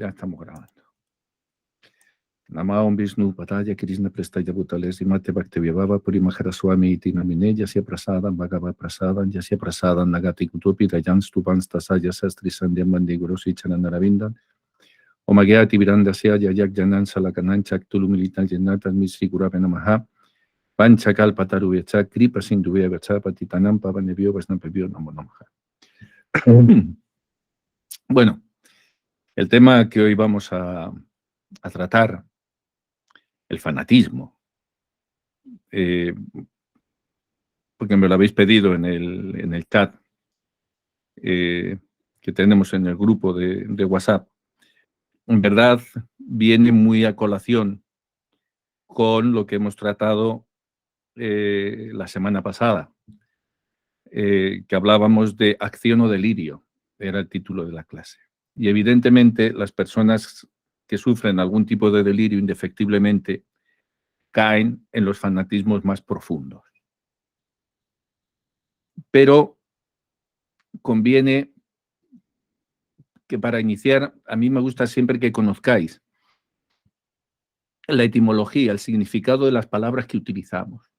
Ya estamos grabando. Nama Om Vishnu Padaya Krishna Prestaya Bhutales Imate Bhaktivyavava Purimahara Swami Tinamine Yasya Prasadam Bhagavad Prasadam Yasya Prasadam Nagati Kutupi Dayan Stupan Stasaya Sastri Sandhyam Bandi Guru Sichanan Naravindan Omagyati Virandasya Yayak Janan Salakanan Chaktulu Militan Janatan Misri Gurave Namaha Panchakal Pataru Vecha Kripa Sindhuve Vecha Patitanam Pavanebio Vasnampebio Namo Namaha. Bueno, el tema que hoy vamos a tratar, el fanatismo, porque me lo habéis pedido en el chat que tenemos en el grupo de WhatsApp. En verdad viene muy a colación con lo que hemos tratado la semana pasada, que hablábamos de acción o delirio, era el título de la clase. Y evidentemente las personas que sufren algún tipo de delirio indefectiblemente caen en los fanatismos más profundos. Pero conviene que para iniciar, a mí me gusta siempre que conozcáis la etimología, el significado de las palabras que utilizamos.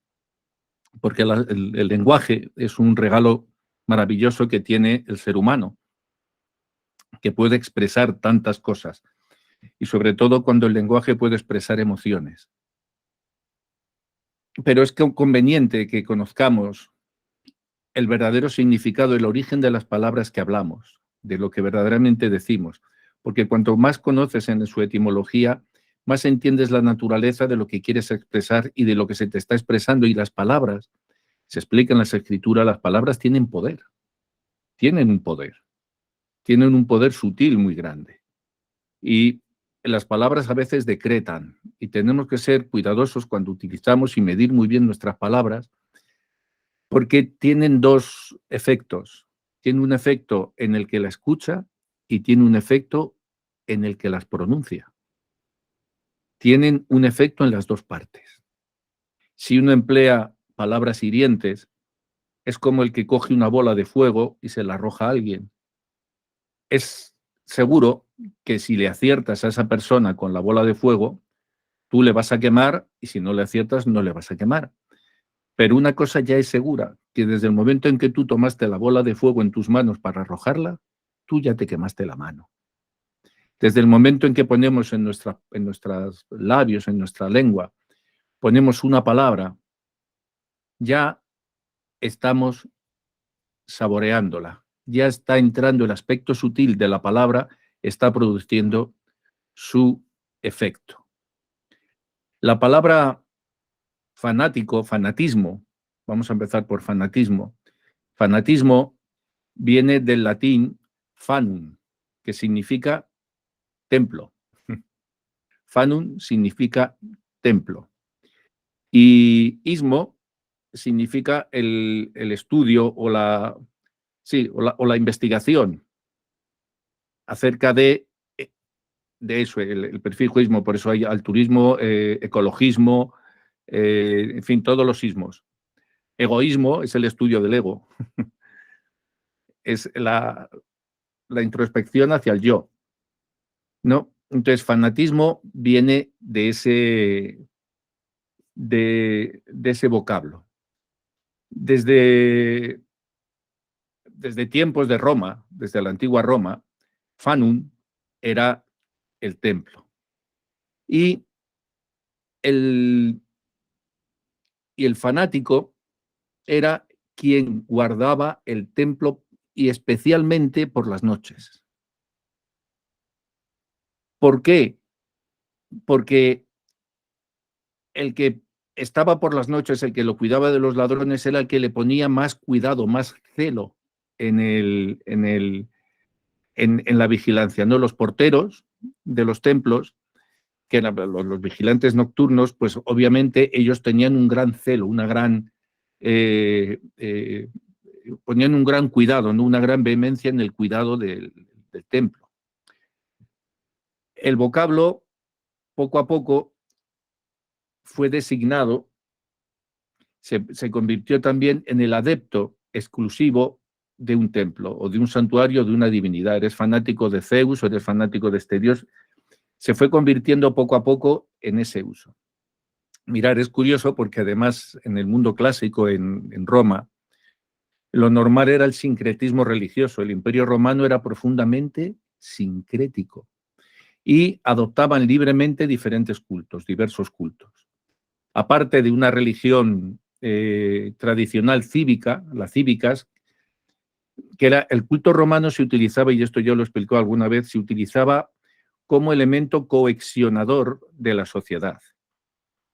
Porque el lenguaje es un regalo maravilloso que tiene el ser humano, que puede expresar tantas cosas. Y sobre todo cuando el lenguaje puede expresar emociones. Pero es conveniente que conozcamos el verdadero significado, el origen de las palabras que hablamos, de lo que verdaderamente decimos. Porque cuanto más conoces en su etimología, más entiendes la naturaleza de lo que quieres expresar y de lo que se te está expresando. Y las palabras, se explica en las escrituras, las palabras tienen poder. Tienen un poder. Tienen un poder sutil muy grande. Y las palabras a veces decretan. Y tenemos que ser cuidadosos cuando utilizamos y medir muy bien nuestras palabras, porque tienen dos efectos. Tiene un efecto en el que la escucha y tiene un efecto en el que las pronuncia. Tienen un efecto en las dos partes. Si uno emplea palabras hirientes, es como el que coge una bola de fuego y se la arroja a alguien. Es seguro que si le aciertas a esa persona con la bola de fuego, tú le vas a quemar y si no le aciertas, no le vas a quemar. Pero una cosa ya es segura, que desde el momento en que tú tomaste la bola de fuego en tus manos para arrojarla, tú ya te quemaste la mano. Desde el momento en que ponemos en nuestros labios, en nuestra lengua, ponemos una palabra, ya estamos saboreándola, ya está entrando el aspecto sutil de la palabra, está produciendo su efecto. La palabra fanático, fanatismo, vamos a empezar por fanatismo. Fanatismo viene del latín fanum, que significa templo. Fanum significa templo. Y ismo significa el estudio o la investigación acerca de eso, el prefijo ismo. Por eso hay altruismo, ecologismo, en fin, todos los ismos. Egoísmo es el estudio del ego. Es la introspección hacia el yo, ¿no? Entonces, fanatismo viene de ese vocablo. Desde tiempos de Roma, desde la antigua Roma, fanum era el templo. Y el fanático era quien guardaba el templo y especialmente por las noches. ¿Por qué? Porque el que estaba por las noches, el que lo cuidaba de los ladrones, era el que le ponía más cuidado, más celo en la vigilancia, ¿no? Los porteros de los templos, que eran los vigilantes nocturnos, pues obviamente ellos tenían un gran celo, ponían un gran cuidado, ¿no? Una gran vehemencia en el cuidado del templo. El vocablo, poco a poco, fue designado, se convirtió también en el adepto exclusivo de un templo o de un santuario de una divinidad. Eres fanático de Zeus o eres fanático de este dios. Se fue convirtiendo poco a poco en ese uso. Mirar, es curioso porque además en el mundo clásico, en Roma, lo normal era el sincretismo religioso. El Imperio Romano era profundamente sincrético y adoptaban libremente diferentes cultos, diversos cultos. Aparte de una religión tradicional cívica, las cívicas, que era el culto romano, se utilizaba, y esto yo lo explicó alguna vez, se utilizaba como elemento coexionador de la sociedad.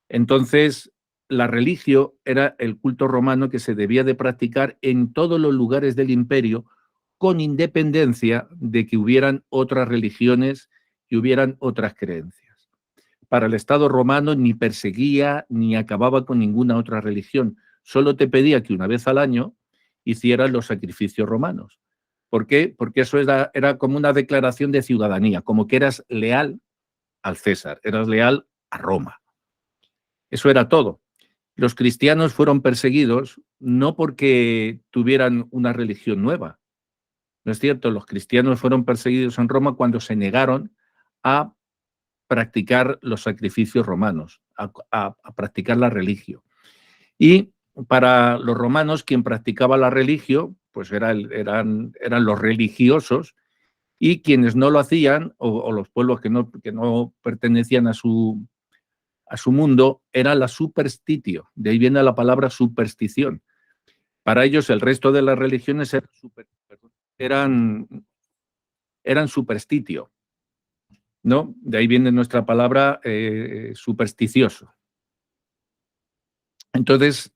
Entonces, la religio era el culto romano que se debía de practicar en todos los lugares del imperio, con independencia de que hubieran otras religiones y hubieran otras creencias. Para el Estado romano ni perseguía ni acababa con ninguna otra religión, solo te pedía que una vez al año hicieras los sacrificios romanos. ¿Por qué? Porque eso era como una declaración de ciudadanía, como que eras leal al César, eras leal a Roma. Eso era todo. Los cristianos fueron perseguidos no porque tuvieran una religión nueva. No es cierto, los cristianos fueron perseguidos en Roma cuando se negaron a practicar los sacrificios romanos, a practicar la religión. Y para los romanos, quien practicaba la religión, pues eran los religiosos, y quienes no lo hacían, o los pueblos que no pertenecían a su mundo, era la superstitio. De ahí viene la palabra superstición. Para ellos el resto de las religiones eran superstitio, ¿no? De ahí viene nuestra palabra supersticioso. Entonces,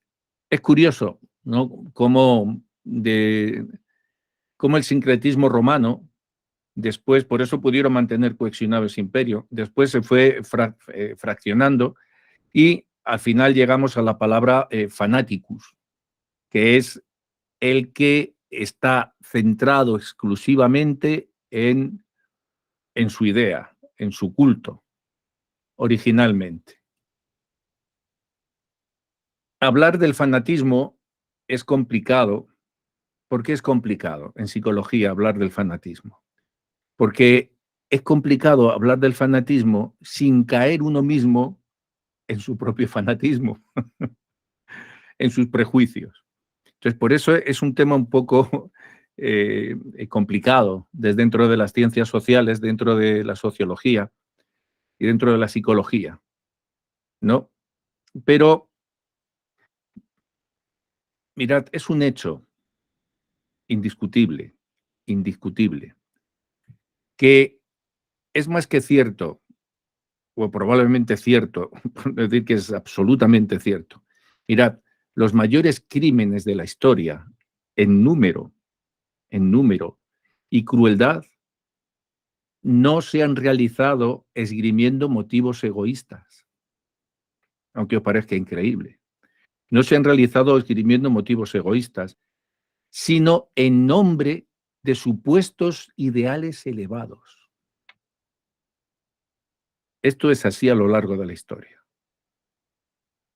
es curioso, ¿no? Cómo el sincretismo romano, después, por eso pudieron mantener cohesionado ese imperio, después se fue fraccionando y al final llegamos a la palabra fanaticus, que es el que está centrado exclusivamente en su idea, en su culto, originalmente. Hablar del fanatismo es complicado. ¿Por qué es complicado en psicología hablar del fanatismo? Porque es complicado hablar del fanatismo sin caer uno mismo en su propio fanatismo, en sus prejuicios. Entonces, por eso es un tema un poco complicado desde dentro de las ciencias sociales, dentro de la sociología y dentro de la psicología, ¿no? Pero, mirad, es un hecho indiscutible, indiscutible, que es más que cierto, o probablemente cierto, por decir que es absolutamente cierto. Mirad, los mayores crímenes de la historia, en número y crueldad, no se han realizado esgrimiendo motivos egoístas, aunque os parezca increíble. No se han realizado esgrimiendo motivos egoístas, sino en nombre de supuestos ideales elevados. Esto es así a lo largo de la historia.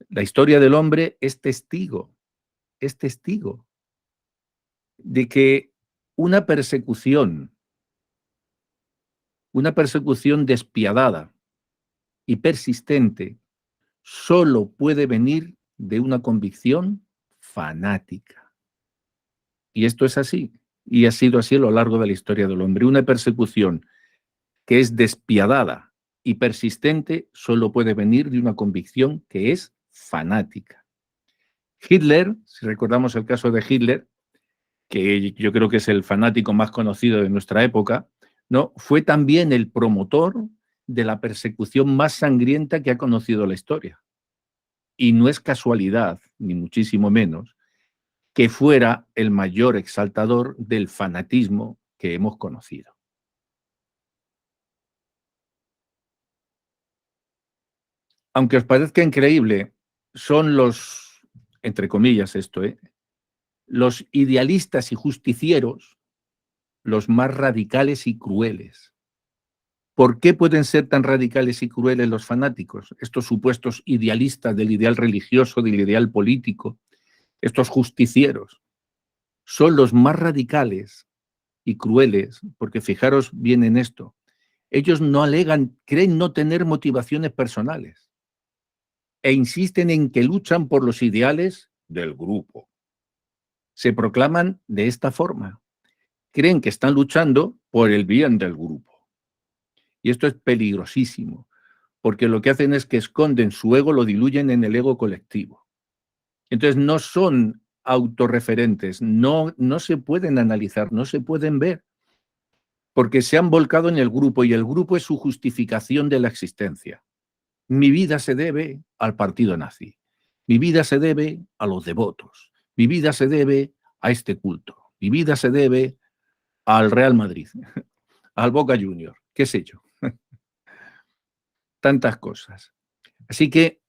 La historia del hombre es testigo de que una persecución despiadada y persistente solo puede venir de una convicción fanática. Y esto es así, y ha sido así a lo largo de la historia del hombre. Una persecución que es despiadada y persistente solo puede venir de una convicción que es fanática. Hitler, si recordamos el caso de Hitler, que yo creo que es el fanático más conocido de nuestra época, ¿no? Fue también el promotor de la persecución más sangrienta que ha conocido la historia. Y no es casualidad, ni muchísimo menos, que fuera el mayor exaltador del fanatismo que hemos conocido. Aunque os parezca increíble, son los, entre comillas esto, los idealistas y justicieros los más radicales y crueles. ¿Por qué pueden ser tan radicales y crueles los fanáticos? Estos supuestos idealistas del ideal religioso, del ideal político, estos justicieros. son los más radicales y crueles, porque fijaros bien en esto, ellos no alegan, creen no tener motivaciones personales e insisten en que luchan por los ideales del grupo. Se proclaman de esta forma. Creen que están luchando por el bien del grupo. Y esto es peligrosísimo, porque lo que hacen es que esconden su ego, lo diluyen en el ego colectivo. Entonces no son autorreferentes, no se pueden analizar, no se pueden ver, porque se han volcado en el grupo y el grupo es su justificación de la existencia. Mi vida se debe al partido nazi, mi vida se debe a los devotos, mi vida se debe a este culto, mi vida se debe al Real Madrid, al Boca Junior, qué sé yo, tantas cosas. Así que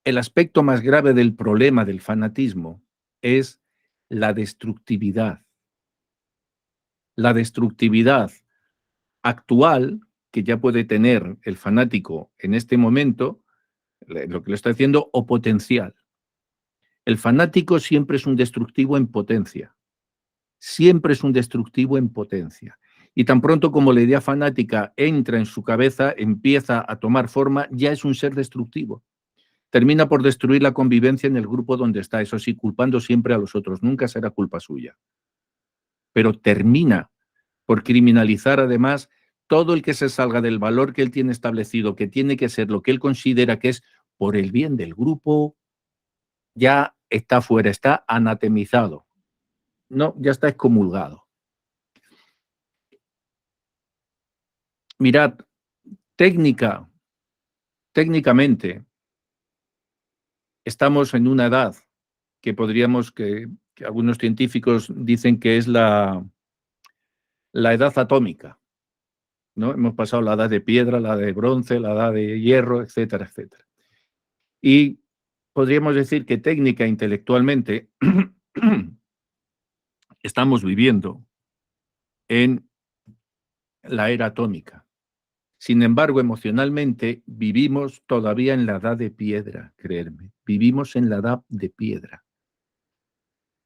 el aspecto más grave del problema del fanatismo es la destructividad. La destructividad actual que ya puede tener el fanático en este momento, lo que le está diciendo, o potencial. El fanático siempre es un destructivo en potencia. Siempre es un destructivo en potencia. Y tan pronto como la idea fanática entra en su cabeza, empieza a tomar forma, ya es un ser destructivo. Termina por destruir la convivencia en el grupo donde está, eso sí, culpando siempre a los otros, nunca será culpa suya. Pero termina por criminalizar además todo el que se salga del valor que él tiene establecido, que tiene que ser lo que él considera que es por el bien del grupo, ya está fuera, está anatemizado. No, ya está excomulgado. Mirad, técnicamente, estamos en una edad que podríamos, que algunos científicos dicen que es la edad atómica, ¿no? Hemos pasado la edad de piedra, la de bronce, la edad de hierro, etcétera, etcétera. Y podríamos decir que técnica e intelectualmente estamos viviendo en la era atómica. Sin embargo, emocionalmente vivimos todavía en la edad de piedra, creerme. Vivimos en la edad de piedra.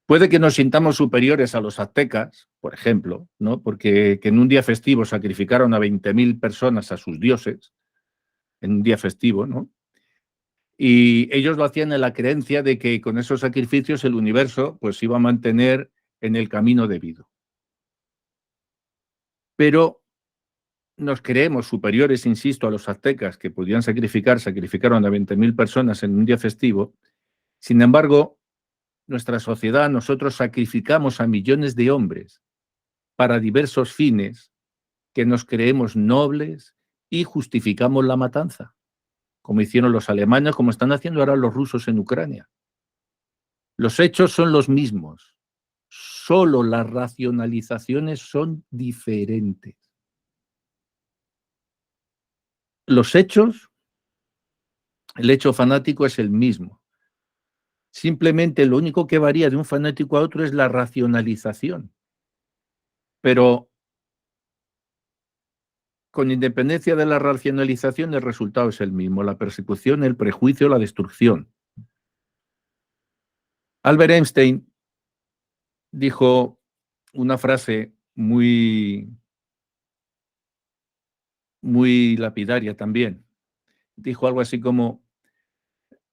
Puede que nos sintamos superiores a los aztecas, por ejemplo, ¿no? Porque que en un día festivo sacrificaron a 20.000 personas a sus dioses, en un día festivo, ¿no? Y ellos lo hacían en la creencia de que con esos sacrificios el universo pues iba a mantener en el camino debido. Pero nos creemos superiores, insisto, a los aztecas que podían sacrificaron a 20.000 personas en un día festivo. Sin embargo, nuestra sociedad, nosotros sacrificamos a millones de hombres para diversos fines que nos creemos nobles y justificamos la matanza, como hicieron los alemanes, como están haciendo ahora los rusos en Ucrania. Los hechos son los mismos, solo las racionalizaciones son diferentes. Los hechos, el hecho fanático es el mismo. Simplemente lo único que varía de un fanático a otro es la racionalización. Pero con independencia de la racionalización, el resultado es el mismo, la persecución, el prejuicio, la destrucción. Albert Einstein dijo una frase muy lapidaria también. Dijo algo así como,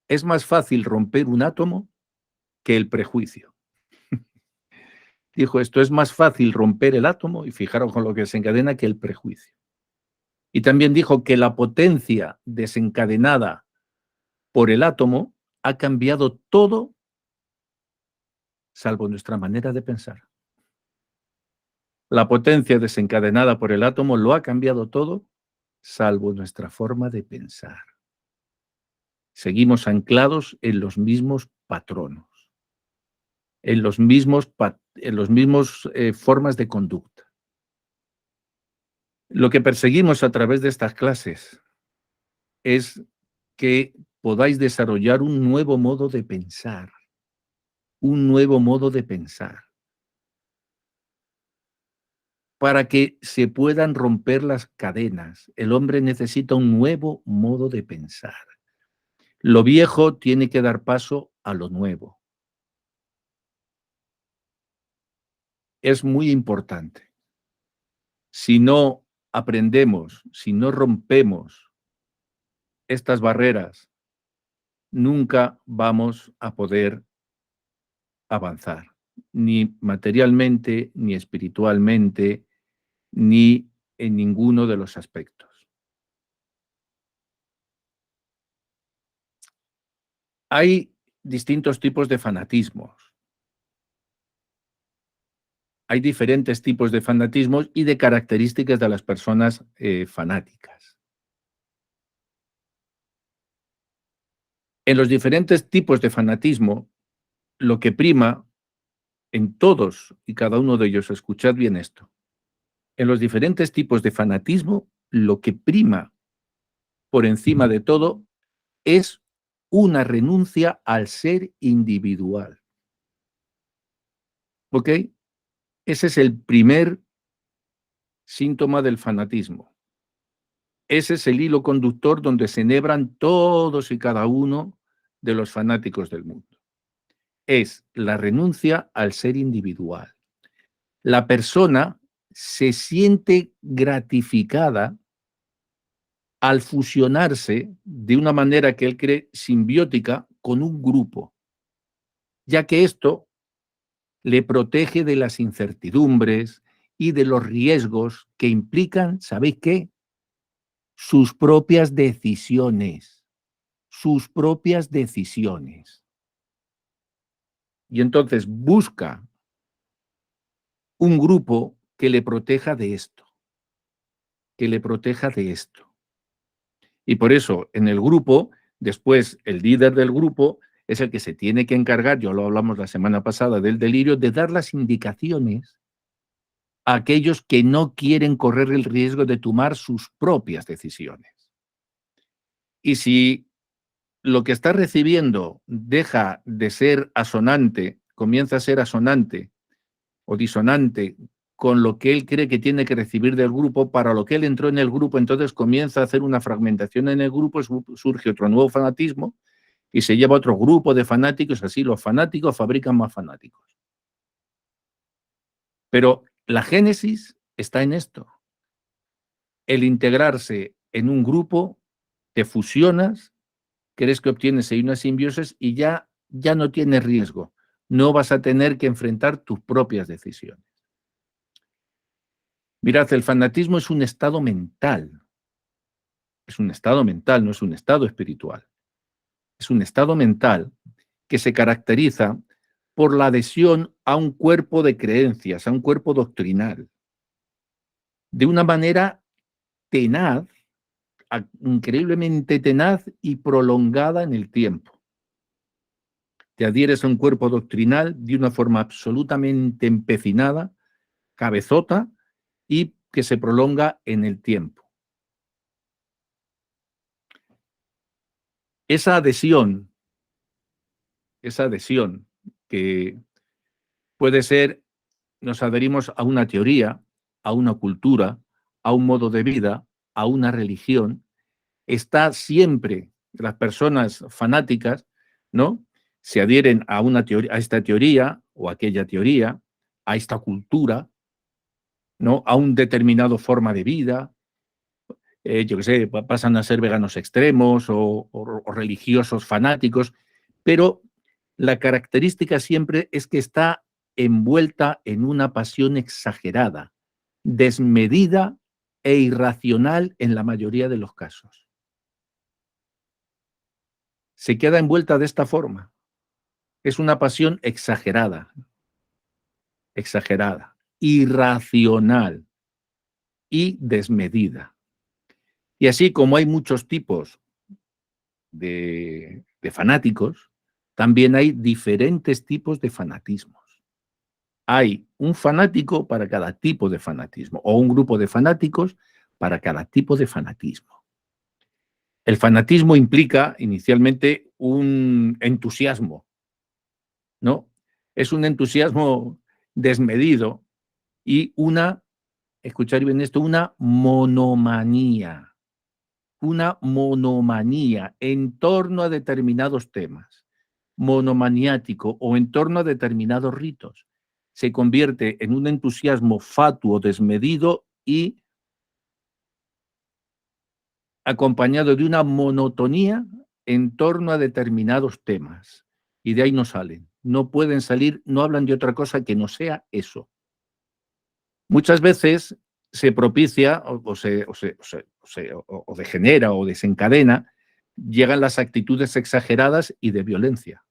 es más fácil romper un átomo que el prejuicio. Dijo esto, es más fácil romper el átomo, y fijaros con lo que se encadena, que el prejuicio. Y también dijo que la potencia desencadenada por el átomo ha cambiado todo, salvo nuestra manera de pensar. La potencia desencadenada por el átomo lo ha cambiado todo, salvo nuestra forma de pensar. Seguimos anclados en los mismos patronos, en los mismos formas de conducta. Lo que perseguimos a través de estas clases es que podáis desarrollar un nuevo modo de pensar, un nuevo modo de pensar, para que se puedan romper las cadenas. El hombre necesita un nuevo modo de pensar. Lo viejo tiene que dar paso a lo nuevo. es muy importante. Si no aprendemos, si no rompemos estas barreras, nunca vamos a poder avanzar, ni materialmente, ni espiritualmente, ni en ninguno de los aspectos. Hay distintos tipos de fanatismos. Hay diferentes tipos de fanatismos y de características de las personas fanáticas. En los diferentes tipos de fanatismo, lo que prima en todos y cada uno de ellos, escuchad bien esto, en los diferentes tipos de fanatismo, lo que prima por encima de todo es una renuncia al ser individual. ¿Ok? Ese es el primer síntoma del fanatismo. Ese es el hilo conductor donde se enhebran todos y cada uno de los fanáticos del mundo. Es la renuncia al ser individual. La persona se siente gratificada al fusionarse de una manera que él cree simbiótica con un grupo, ya que esto le protege de las incertidumbres y de los riesgos que implican, ¿sabéis qué? Sus propias decisiones, sus propias decisiones. Y entonces busca un grupo que le proteja de esto, que le proteja de esto. Y por eso en el grupo, después el líder del grupo es el que se tiene que encargar, ya lo hablamos la semana pasada, del delirio, de dar las indicaciones a aquellos que no quieren correr el riesgo de tomar sus propias decisiones. Y si lo que está recibiendo deja de ser asonante, comienza a ser asonante o disonante con lo que él cree que tiene que recibir del grupo, para lo que él entró en el grupo, entonces comienza a hacer una fragmentación en el grupo, surge otro nuevo fanatismo y se lleva otro grupo de fanáticos, así los fanáticos fabrican más fanáticos. Pero la génesis está en esto. El integrarse en un grupo, te fusionas, crees que obtienes ahí una simbiosis y ya no tienes riesgo. No vas a tener que enfrentar tus propias decisiones. Mirad, el fanatismo es un estado mental. Es un estado mental, no es un estado espiritual. Es un estado mental que se caracteriza por la adhesión a un cuerpo de creencias, a un cuerpo doctrinal, de una manera tenaz, increíblemente tenaz y prolongada en el tiempo. Te adhieres a un cuerpo doctrinal de una forma absolutamente empecinada, cabezota, y que se prolonga en el tiempo. Esa adhesión que puede ser, nos adherimos a una teoría, a una cultura, a un modo de vida, a una religión, está siempre, las personas fanáticas, ¿no? Se adhieren a una teoría, a esta teoría o a aquella teoría, a esta cultura, ¿no? A un determinado forma de vida, yo qué sé, pasan a ser veganos extremos o religiosos fanáticos, pero la característica siempre es que está envuelta en una pasión exagerada, desmedida e irracional en la mayoría de los casos. Se queda envuelta de esta forma. Es una pasión exagerada, irracional y desmedida. Y así como hay muchos tipos de fanáticos, también hay diferentes tipos de fanatismos. Hay un fanático para cada tipo de fanatismo o un grupo de fanáticos para cada tipo de fanatismo. El fanatismo implica inicialmente un entusiasmo, ¿no? Es un entusiasmo desmedido y escuchar bien esto, una monomanía en torno a determinados temas, monomaniático o en torno a determinados ritos. se convierte en un entusiasmo fatuo, desmedido y acompañado de una monotonía en torno a determinados temas. Y de ahí no salen. No pueden salir, no hablan de otra cosa que no sea eso. Muchas veces se propicia o degenera o desencadena, llegan las actitudes exageradas y de violencia.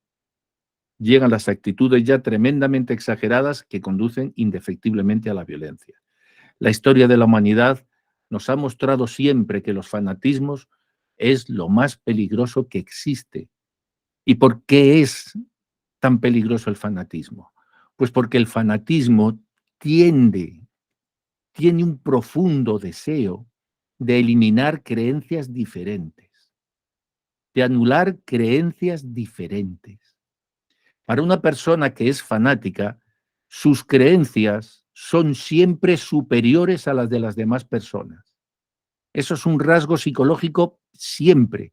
Llegan las actitudes ya tremendamente exageradas que conducen indefectiblemente a la violencia. La historia de la humanidad nos ha mostrado siempre que los fanatismos es lo más peligroso que existe. ¿Y por qué es tan peligroso el fanatismo? Pues porque el fanatismo tiene un profundo deseo de eliminar creencias diferentes, de anular creencias diferentes. Para una persona que es fanática, sus creencias son siempre superiores a las de las demás personas. Eso es un rasgo psicológico siempre.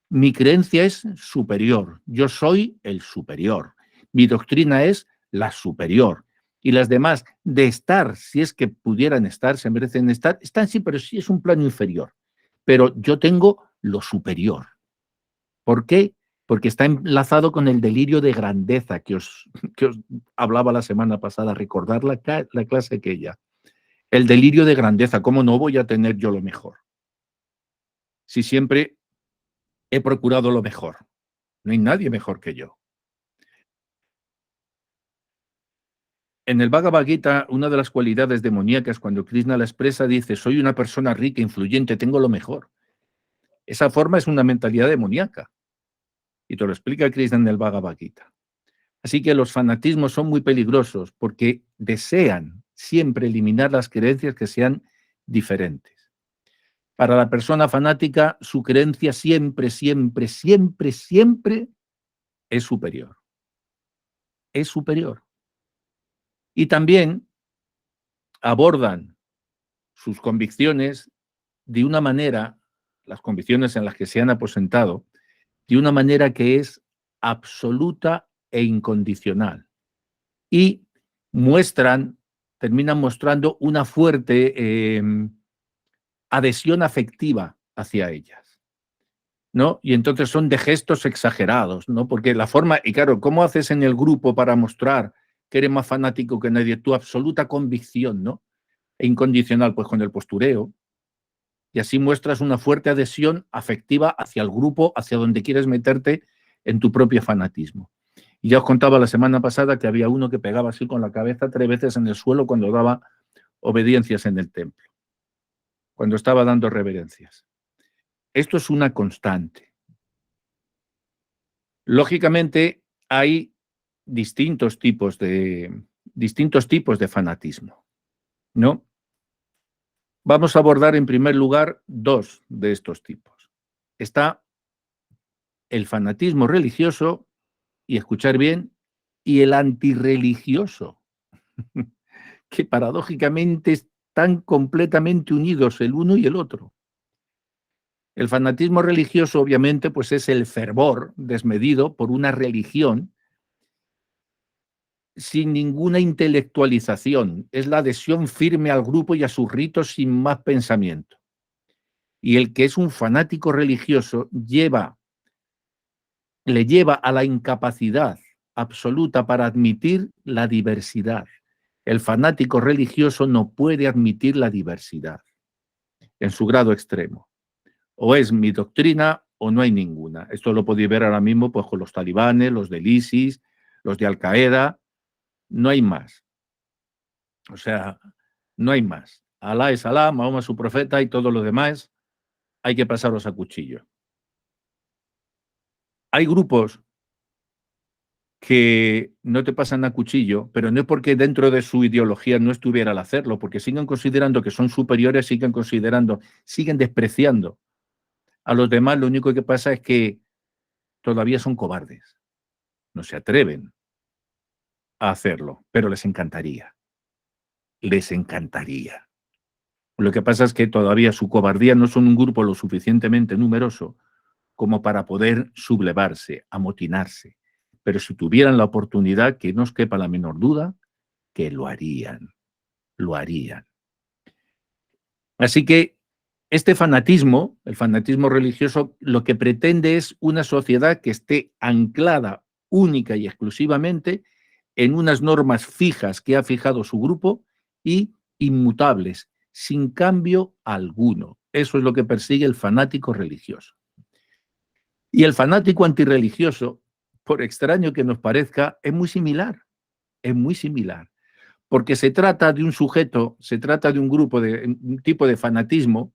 Mi creencia es superior, yo soy el superior, mi doctrina es la superior. Y las demás, de estar, si es que pudieran estar, se merecen estar, están sí, pero sí es un plano inferior. Pero yo tengo lo superior. ¿Por qué? Porque está enlazado con el delirio de grandeza que os hablaba la semana pasada, recordar la clase aquella. El delirio de grandeza, ¿cómo no voy a tener yo lo mejor? Si siempre he procurado lo mejor. No hay nadie mejor que yo. En el Bhagavad Gita, una de las cualidades demoníacas, cuando Krishna la expresa, dice, soy una persona rica, influyente, tengo lo mejor. Esa forma es una mentalidad demoníaca. Y te lo explica Krishna en el Bhagavad Gita. Así que los fanatismos son muy peligrosos porque desean siempre eliminar las creencias que sean diferentes. Para la persona fanática, su creencia siempre, siempre, siempre, siempre es superior. Es superior. Y también abordan sus convicciones de una manera, las convicciones en las que se han aposentado, de una manera que es absoluta e incondicional. Y terminan mostrando una fuerte adhesión afectiva hacia ellas, ¿no? Y entonces son de gestos exagerados, ¿no? Porque la forma, y claro, ¿cómo haces en el grupo para mostrar que eres más fanático que nadie? Tu absoluta convicción, ¿no? E incondicional, pues con el postureo, y así muestras una fuerte adhesión afectiva hacia el grupo, hacia donde quieres meterte en tu propio fanatismo. Y ya os contaba la semana pasada que había uno que pegaba así con la cabeza 3 veces en el suelo cuando daba obediencias en el templo, cuando estaba dando reverencias. Esto es una constante. Lógicamente, hay distintos tipos de fanatismo, ¿no? Vamos a abordar en primer lugar 2 de estos tipos. Está el fanatismo religioso, y escuchar bien, y el antirreligioso, que paradójicamente están completamente unidos el uno y el otro. El fanatismo religioso, obviamente, pues es el fervor desmedido por una religión sin ninguna intelectualización. Es la adhesión firme al grupo y a sus ritos sin más pensamiento. Y el que es un fanático religioso le lleva a la incapacidad absoluta para admitir la diversidad. El fanático religioso no puede admitir la diversidad en su grado extremo. O es mi doctrina o no hay ninguna. Esto lo podéis ver ahora mismo pues, con los talibanes, los del ISIS, los de Al-Qaeda. No hay más. O sea, no hay más. Alá es Alá, Mahoma es su profeta y todo lo demás hay que pasarlos a cuchillo. Hay grupos que no te pasan a cuchillo, pero no es porque dentro de su ideología no estuviera al hacerlo, porque siguen considerando que son superiores, siguen despreciando a los demás. Lo único que pasa es que todavía son cobardes, no se atreven a hacerlo, pero les encantaría. Les encantaría. Lo que pasa es que todavía su cobardía no son un grupo lo suficientemente numeroso como para poder sublevarse, amotinarse. Pero si tuvieran la oportunidad, que no os quepa la menor duda, que lo harían, lo harían. Así que este fanatismo, el fanatismo religioso, lo que pretende es una sociedad que esté anclada única y exclusivamente en unas normas fijas que ha fijado su grupo y inmutables, sin cambio alguno. Eso es lo que persigue el fanático religioso. Y el fanático antirreligioso, por extraño que nos parezca, es muy similar, porque se trata de un sujeto, se trata de un grupo, de un tipo de fanatismo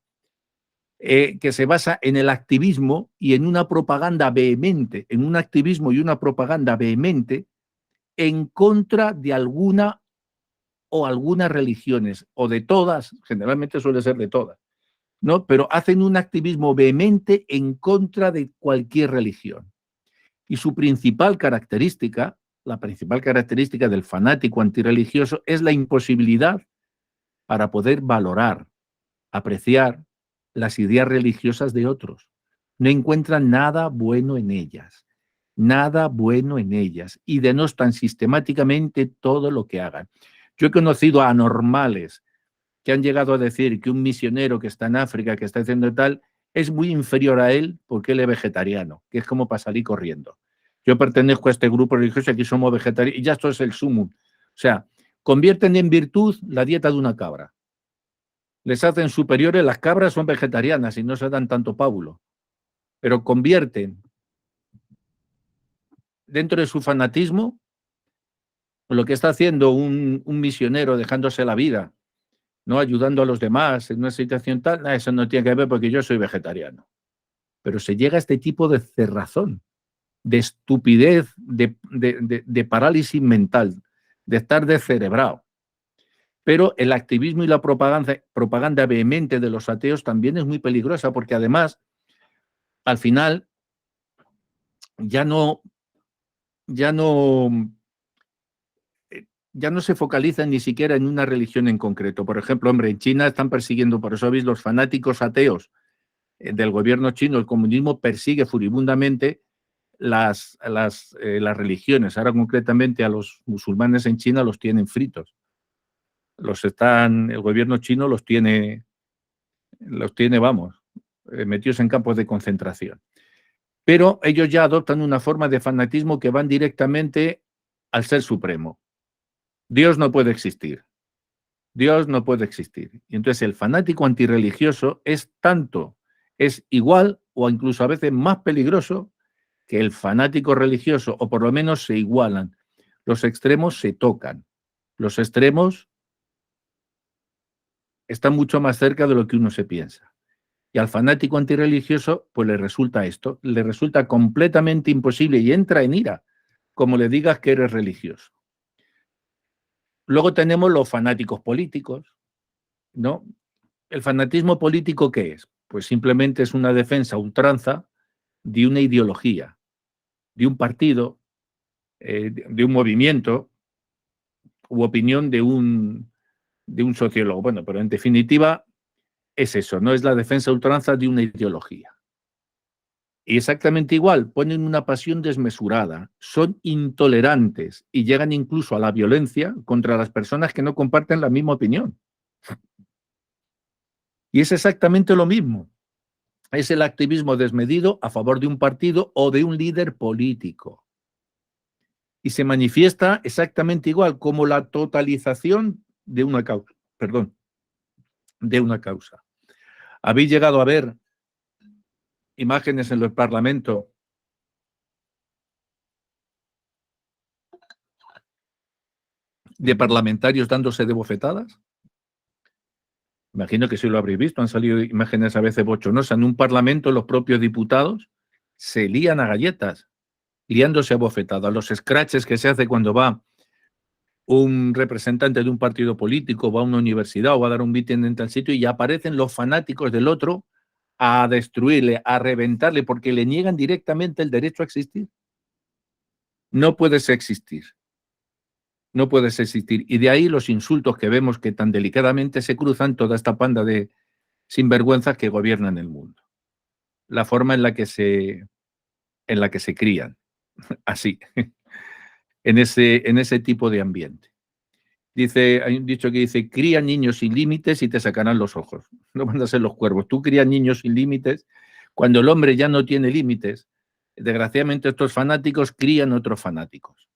que se basa en el activismo y en una propaganda vehemente, en un activismo y una propaganda vehemente en contra de alguna o algunas religiones, o de todas, generalmente suele ser de todas, ¿no? Pero hacen un activismo vehemente en contra de cualquier religión. Y su principal característica, la principal característica del fanático antirreligioso es la imposibilidad para poder valorar, apreciar las ideas religiosas de otros. No encuentran nada bueno en ellas, nada bueno en ellas, y denostan sistemáticamente todo lo que hagan. Yo he conocido a anormales que han llegado a decir que un misionero que está en África, que está haciendo tal, es muy inferior a él porque él es vegetariano, que es como para salir corriendo. Yo pertenezco a este grupo religioso, aquí somos vegetarianos, y ya esto es el sumum. O sea, convierten en virtud la dieta de una cabra. Les hacen superiores, las cabras son vegetarianas y no se dan tanto pábulo, pero convierten dentro de su fanatismo lo que está haciendo un misionero dejándose la vida, ¿no? Ayudando a los demás en una situación tal, eso no tiene que ver porque yo soy vegetariano. Pero se llega a este tipo de cerrazón, de estupidez, de parálisis mental, de estar descerebrado. Pero el activismo y la propaganda vehemente de los ateos también es muy peligrosa porque además, al final, ya no, ya no, ya no se focalizan ni siquiera en una religión en concreto. Por ejemplo, hombre, en China están persiguiendo, por eso veis, los fanáticos ateos del gobierno chino. El comunismo persigue furibundamente las religiones. Ahora concretamente a los musulmanes en China los tienen fritos. El gobierno chino los tiene, vamos, metidos en campos de concentración. Pero ellos ya adoptan una forma de fanatismo que van directamente al Ser Supremo. Dios no puede existir. Dios no puede existir. Y entonces el fanático antirreligioso es igual o incluso a veces más peligroso que el fanático religioso, o por lo menos se igualan. Los extremos se tocan. Los extremos están mucho más cerca de lo que uno se piensa. Y al fanático antirreligioso, pues le resulta esto, le resulta completamente imposible y entra en ira, como le digas que eres religioso. Luego tenemos los fanáticos políticos, ¿no? ¿El fanatismo político qué es? Pues simplemente es una defensa a ultranza de una ideología, de un partido, de un movimiento u opinión de un sociólogo. Bueno, pero en definitiva es eso, no es la defensa a ultranza de una ideología. Y exactamente igual, ponen una pasión desmesurada, son intolerantes y llegan incluso a la violencia contra las personas que no comparten la misma opinión. Y es exactamente lo mismo. Es el activismo desmedido a favor de un partido o de un líder político. Y se manifiesta exactamente igual como la totalización de una causa. Perdón, de una causa. ¿Habéis llegado a ver imágenes en el Parlamento de parlamentarios dándose de bofetadas? Imagino que sí lo habréis visto, han salido imágenes a veces bochornosas. En un parlamento los propios diputados se lían a galletas, liándose a bofetadas. Los scratches que se hace cuando va un representante de un partido político, va a una universidad o va a dar un mitin en tal sitio y aparecen los fanáticos del otro a destruirle, a reventarle, porque le niegan directamente el derecho a existir. No puedes existir. No puedes existir. Y de ahí los insultos que vemos que tan delicadamente se cruzan toda esta panda de sinvergüenzas que gobiernan el mundo. La forma en la que se crían, así, en ese tipo de ambiente. Dice, hay un dicho que dice, cría niños sin límites y te sacarán los ojos. No van a ser los cuervos. Tú crías niños sin límites. Cuando el hombre ya no tiene límites, desgraciadamente estos fanáticos crían otros fanáticos.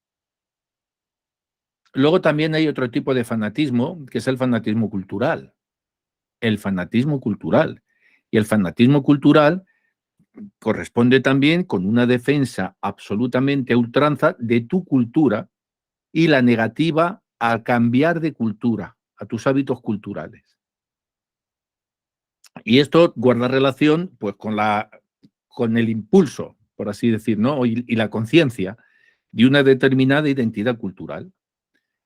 Luego también hay otro tipo de fanatismo, que es el fanatismo cultural. El fanatismo cultural. Y el fanatismo cultural corresponde también con una defensa absolutamente a ultranza de tu cultura y la negativa a cambiar de cultura, a tus hábitos culturales. Y esto guarda relación pues, con el impulso, por así decir, ¿no? y la conciencia de una determinada identidad cultural.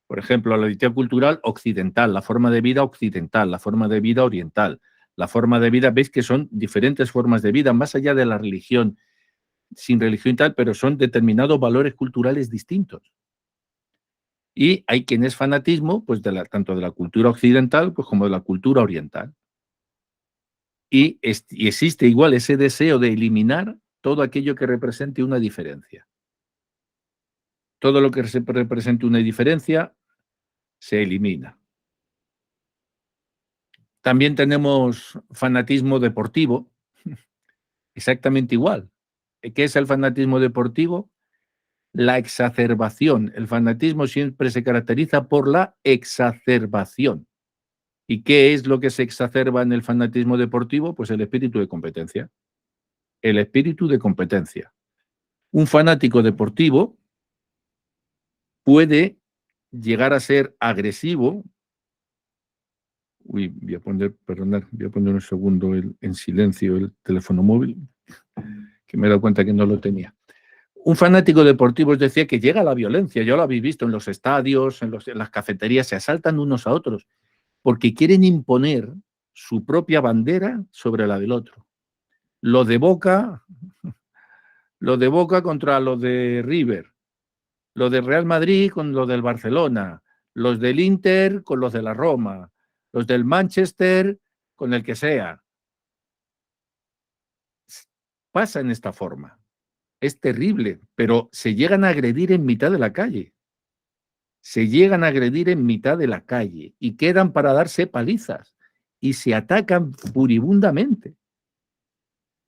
Por ejemplo, la identidad cultural occidental, la forma de vida occidental, la forma de vida oriental, la forma de vida, veis que son diferentes formas de vida, más allá de la religión, sin religión y tal, pero son determinados valores culturales distintos. Y hay quien es fanatismo, pues tanto de la cultura occidental pues, como de la cultura oriental. Y existe igual ese deseo de eliminar todo aquello que represente una diferencia. Todo lo que represente una diferencia se elimina. También tenemos fanatismo deportivo, exactamente igual. ¿Qué es el fanatismo deportivo? La exacerbación. El fanatismo siempre se caracteriza por la exacerbación. ¿Y qué es lo que se exacerba en el fanatismo deportivo? Pues el espíritu de competencia. El espíritu de competencia. Un fanático deportivo puede llegar a ser agresivo. Uy, voy a poner, perdonad, voy a poner un segundo en silencio el teléfono móvil, que me he dado cuenta que no lo tenía. Un fanático deportivo os decía que llega a la violencia, ya lo habéis visto en los estadios, en las cafeterías, se asaltan unos a otros, porque quieren imponer su propia bandera sobre la del otro. Lo de Boca contra los de River, los de Real Madrid con los del Barcelona, los del Inter con los de la Roma, los del Manchester con el que sea. Pasa en esta forma. Es terrible, pero se llegan a agredir en mitad de la calle. Se llegan a agredir en mitad de la calle y quedan para darse palizas y se atacan furibundamente.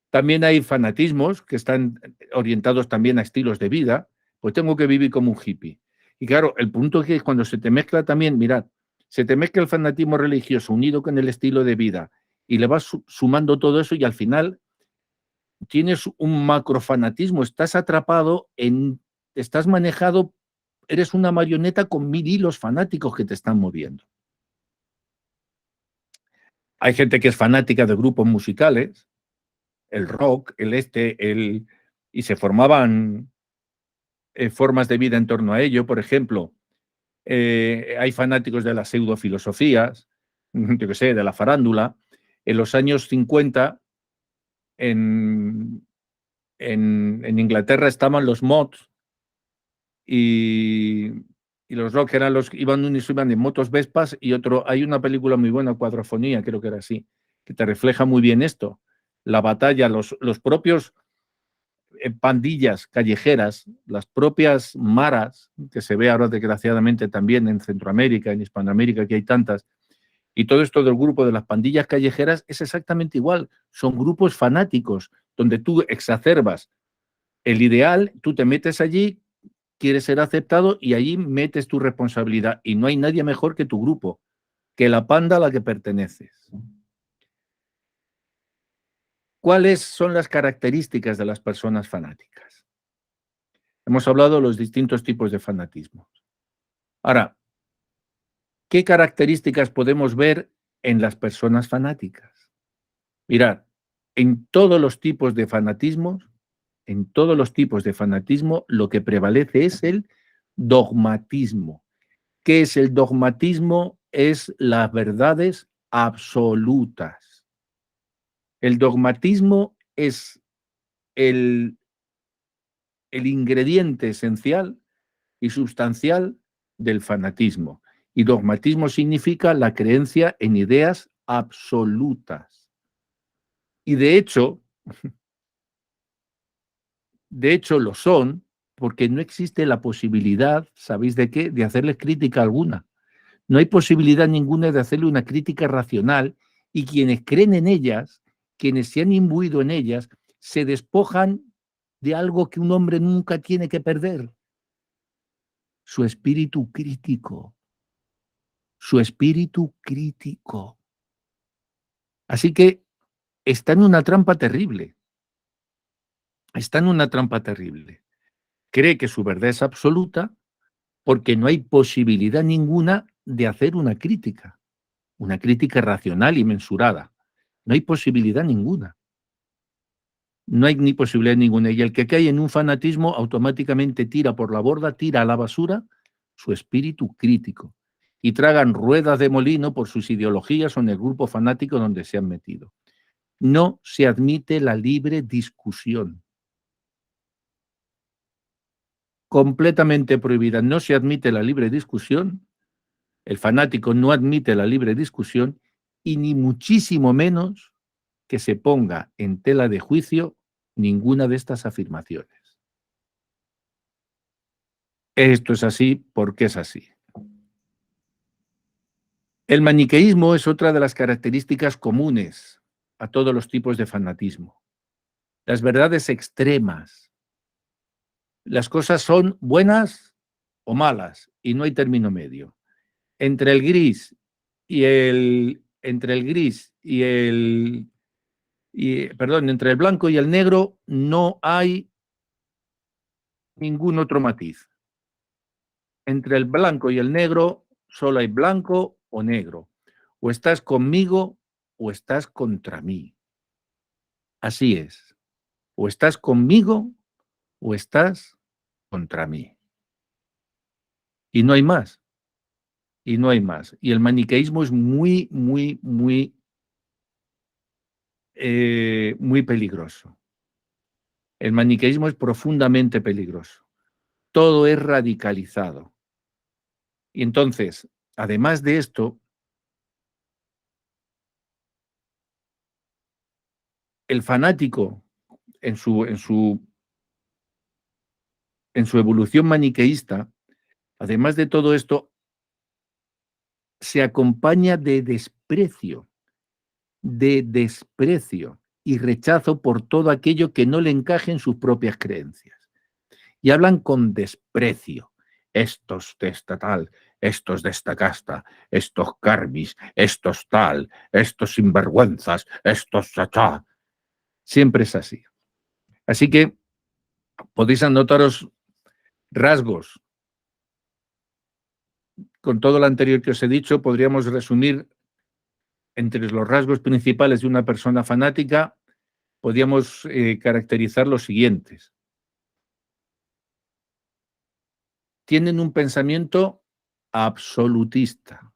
También hay fanatismos que están orientados también a estilos de vida, pues tengo que vivir como un hippie. Y claro, el punto es que cuando se te mezcla también, mirad, se te mezcla el fanatismo religioso unido con el estilo de vida y le vas sumando todo eso y al final tienes un macrofanatismo, estás atrapado estás manejado, eres una marioneta con 1000 hilos fanáticos que te están moviendo. Hay gente que es fanática de grupos musicales, el rock, y se formaban formas de vida en torno a ello. Por ejemplo, hay fanáticos de las pseudofilosofías, yo qué sé, de la farándula. En los años 50, en Inglaterra estaban los mods y los rock eran unos iban en motos Vespas y otro, hay una película muy buena, Cuadrofonía, creo que era así, que te refleja muy bien esto. La batalla, los propios pandillas callejeras, las propias maras, que se ve ahora desgraciadamente también en Centroamérica, en Hispanoamérica, que hay tantas, y todo esto del grupo de las pandillas callejeras es exactamente igual. Son grupos fanáticos donde tú exacerbas el ideal, tú te metes allí, quieres ser aceptado y allí metes tu responsabilidad. Y no hay nadie mejor que tu grupo, que la panda a la que perteneces. ¿Cuáles son las características de las personas fanáticas? Hemos hablado de los distintos tipos de fanatismo. Ahora, ¿qué características podemos ver en las personas fanáticas? Mirad, en todos los tipos de fanatismos, lo que prevalece es el dogmatismo. ¿Qué es el dogmatismo? Es las verdades absolutas. El dogmatismo es el ingrediente esencial y sustancial del fanatismo. Y dogmatismo significa la creencia en ideas absolutas. Y de hecho lo son porque no existe la posibilidad, ¿sabéis de qué?, de hacerles crítica alguna. No hay posibilidad ninguna de hacerle una crítica racional y quienes creen en ellas, quienes se han imbuido en ellas, se despojan de algo que un hombre nunca tiene que perder, su espíritu crítico, su espíritu crítico. Así que está en una trampa terrible, está en una trampa terrible. Cree que su verdad es absoluta porque no hay posibilidad ninguna de hacer una crítica racional y mensurada. No hay posibilidad ninguna. No hay ni posibilidad ninguna. Y el que cae en un fanatismo automáticamente tira por la borda, tira a la basura su espíritu crítico. Y tragan ruedas de molino por sus ideologías o en el grupo fanático donde se han metido. No se admite la libre discusión. Completamente prohibida. No se admite la libre discusión. El fanático no admite la libre discusión y ni muchísimo menos que se ponga en tela de juicio ninguna de estas afirmaciones. Esto es así porque es así. El maniqueísmo es otra de las características comunes a todos los tipos de fanatismo. Las verdades extremas. Las cosas son buenas o malas y no hay término medio. Entre el gris y entre el blanco y el negro no hay ningún otro matiz. Entre el blanco y el negro solo hay blanco o negro. O estás conmigo o estás contra mí. Así es. O estás conmigo o estás contra mí. Y no hay más. Y no hay más. Y el maniqueísmo es muy, muy, muy, muy peligroso. El maniqueísmo es profundamente peligroso. Todo es radicalizado. Y entonces, además de esto, el fanático en su evolución maniqueísta, además de todo esto, se acompaña de desprecio y rechazo por todo aquello que no le encaje en sus propias creencias. Y hablan con desprecio. Estos de esta tal, estos de esta casta, estos karmis, estos tal, estos sinvergüenzas, estos chachá. Siempre es así. Así que podéis anotaros rasgos. Con todo lo anterior que os he dicho, podríamos resumir entre los rasgos principales de una persona fanática, podríamos caracterizar los siguientes. Tienen un pensamiento absolutista,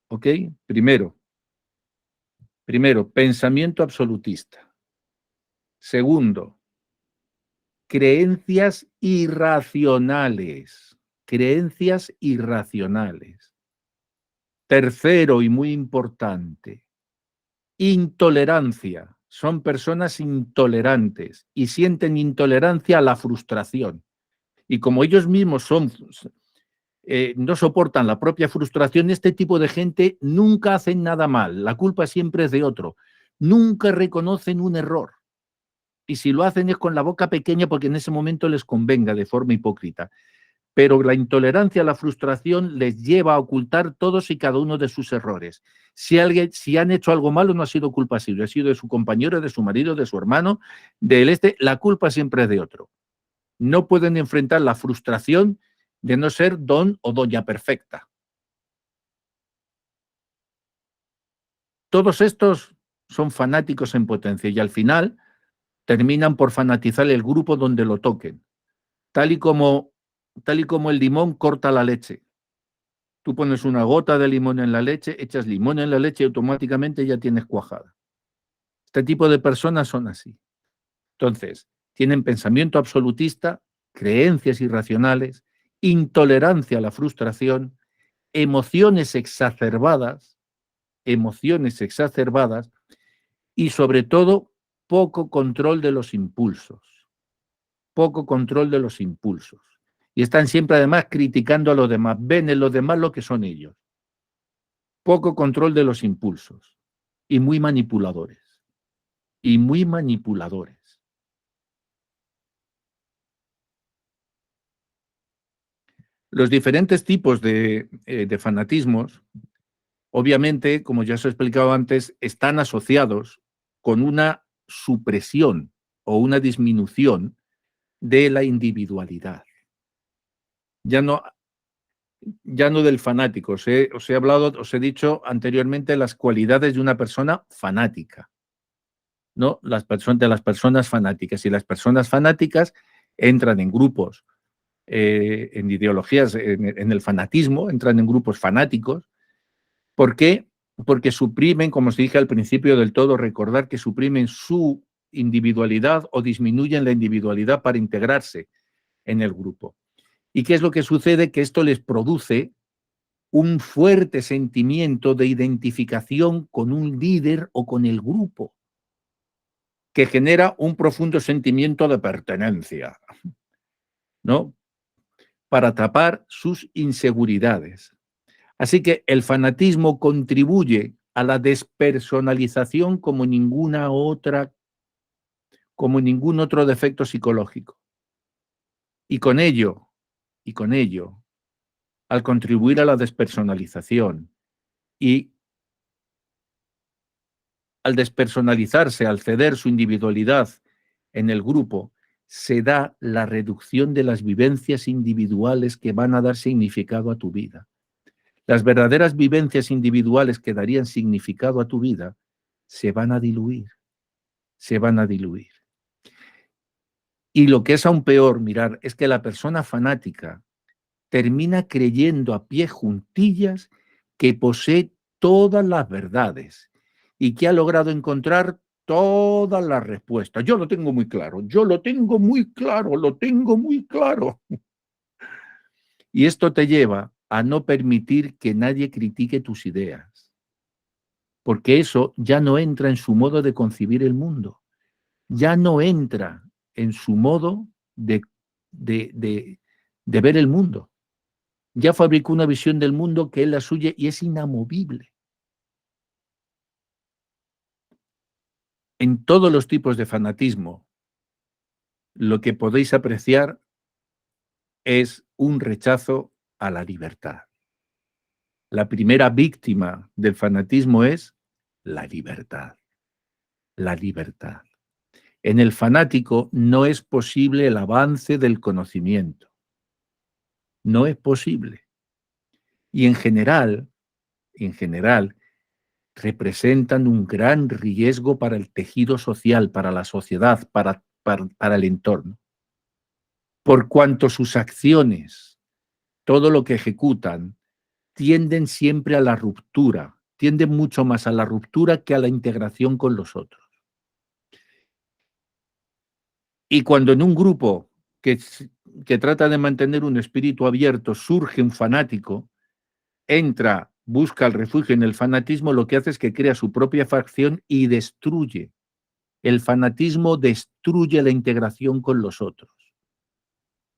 ¿ok? Primero, pensamiento absolutista. Segundo, creencias irracionales. Creencias irracionales. Tercero, y muy importante, intolerancia. Son personas intolerantes y sienten intolerancia a la frustración. Y como ellos mismos no soportan la propia frustración, este tipo de gente nunca hacen nada mal. La culpa siempre es de otro. Nunca reconocen un error. Y si lo hacen es con la boca pequeña porque en ese momento les convenga de forma hipócrita. Pero la intolerancia a la frustración les lleva a ocultar todos y cada uno de sus errores. Si han hecho algo malo, no ha sido culpa suya, ha sido de su compañero, de su marido, de su hermano, la culpa siempre es de otro. No pueden enfrentar la frustración de no ser don o doña perfecta. Todos estos son fanáticos en potencia y al final terminan por fanatizar el grupo donde lo toquen. Tal y como el limón corta la leche. Tú pones una gota de limón en la leche, echas limón en la leche y automáticamente ya tienes cuajada. Este tipo de personas son así. Entonces, tienen pensamiento absolutista, creencias irracionales, intolerancia a la frustración, emociones exacerbadas y sobre todo poco control de los impulsos. Y están siempre además criticando a los demás, ven en los demás lo que son ellos. poco control de los impulsos y muy manipuladores. Y muy manipuladores. Los diferentes tipos de fanatismos, obviamente, como ya os he explicado antes, están asociados con una supresión o una disminución de la individualidad. Ya no, ya no del fanático. Os he hablado, os he dicho anteriormente las cualidades de una persona fanática, ¿no? De las personas fanáticas. Y las personas fanáticas entran en grupos, en ideologías, en el fanatismo, entran en grupos fanáticos. ¿Por qué? Porque suprimen, como os dije al principio del todo, recordar que suprimen su individualidad o disminuyen la individualidad para integrarse en el grupo. ¿Y qué es lo que sucede? Que esto les produce un fuerte sentimiento de identificación con un líder o con el grupo, que genera un profundo sentimiento de pertenencia, ¿no? Para tapar sus inseguridades. Así que el fanatismo contribuye a la despersonalización como ningún otro defecto psicológico. Y con ello, al contribuir a la despersonalización y al despersonalizarse, al ceder su individualidad en el grupo, se da la reducción de las vivencias individuales que van a dar significado a tu vida. Las verdaderas vivencias individuales que darían significado a tu vida se van a diluir, se van a diluir. Y lo que es aún peor, mirar, es que la persona fanática termina creyendo a pie juntillas que posee todas las verdades y que ha logrado encontrar todas las respuestas. Yo lo tengo muy claro, yo lo tengo muy claro, lo tengo muy claro. Y esto te lleva a no permitir que nadie critique tus ideas, porque eso ya no entra en su modo de concebir el mundo, ya no entra en su modo de, de, de ver el mundo. Ya fabricó una visión del mundo que es la suya y es inamovible. En todos los tipos de fanatismo, lo que podéis apreciar es un rechazo a la libertad. La primera víctima del fanatismo es la libertad. La libertad. En el fanático no es posible el avance del conocimiento. No es posible. Y en general, representan un gran riesgo para el tejido social, para la sociedad, para el entorno. Por cuanto sus acciones, todo lo que ejecutan, tienden siempre a la ruptura, tienden mucho más a la ruptura que a la integración con los otros. Y cuando en un grupo que trata de mantener un espíritu abierto surge un fanático, entra, busca el refugio en el fanatismo, lo que hace es que crea su propia facción y destruye. El fanatismo destruye la integración con los otros.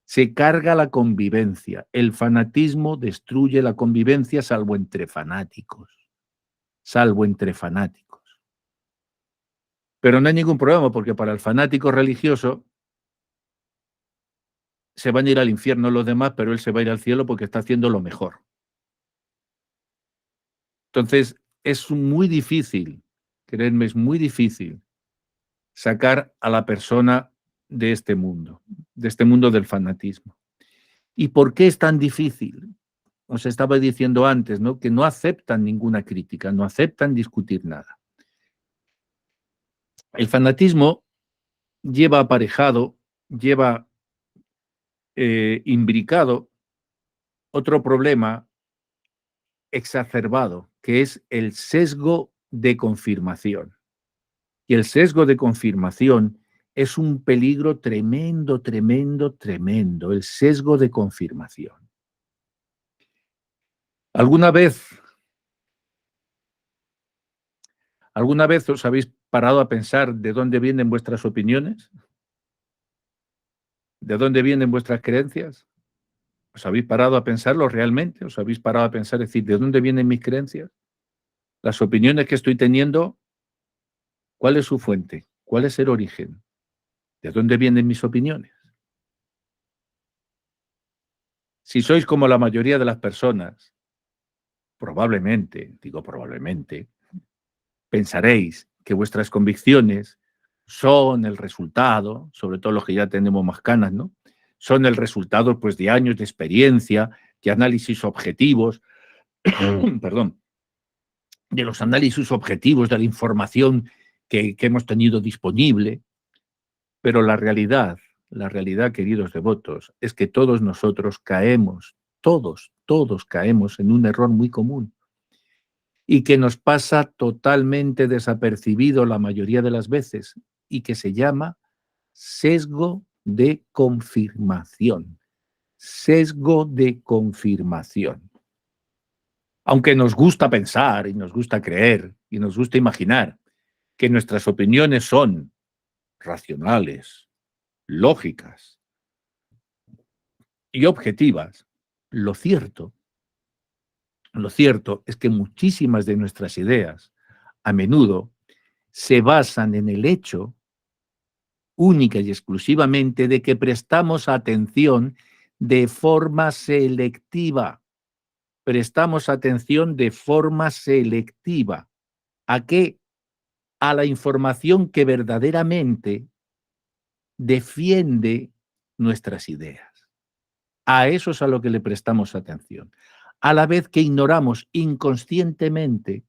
Se carga la convivencia. El fanatismo destruye la convivencia salvo entre fanáticos. Salvo entre fanáticos. Pero no hay ningún problema porque para el fanático religioso se van a ir al infierno los demás, pero él se va a ir al cielo porque está haciendo lo mejor. Entonces, es muy difícil, creedme, es muy difícil sacar a la persona de este mundo del fanatismo. ¿Y por qué es tan difícil? Os estaba diciendo antes, ¿no? Que no aceptan ninguna crítica, no aceptan discutir nada. El fanatismo lleva aparejado, lleva imbricado otro problema exacerbado, que es el sesgo de confirmación. Y el sesgo de confirmación es un peligro tremendo, tremendo, tremendo, el sesgo de confirmación. ¿Alguna vez os habéis parado a pensar de dónde vienen vuestras opiniones? ¿De dónde vienen vuestras creencias? ¿Os habéis parado a pensarlo realmente? ¿Os habéis parado a pensar, decir, ¿de dónde vienen mis creencias? Las opiniones que estoy teniendo, ¿cuál es su fuente? ¿Cuál es el origen? ¿De dónde vienen mis opiniones? Si sois como la mayoría de las personas, probablemente, digo probablemente, pensaréis que vuestras convicciones son el resultado, sobre todo los que ya tenemos más canas, ¿no? Son el resultado, pues, de años de experiencia, de análisis objetivos, perdón, de los análisis objetivos de la información que hemos tenido disponible. Pero la realidad, queridos devotos, es que todos nosotros caemos, todos caemos en un error muy común y que nos pasa totalmente desapercibido la mayoría de las veces y que se llama sesgo de confirmación. Sesgo de confirmación. Aunque nos gusta pensar y nos gusta creer y nos gusta imaginar que nuestras opiniones son racionales, lógicas y objetivas, lo cierto, lo cierto es que muchísimas de nuestras ideas a menudo se basan en el hecho única y exclusivamente de que prestamos atención de forma selectiva. Prestamos atención de forma selectiva. ¿A qué? A la información que verdaderamente defiende nuestras ideas. A eso es a lo que le prestamos atención. A la vez que ignoramos inconscientemente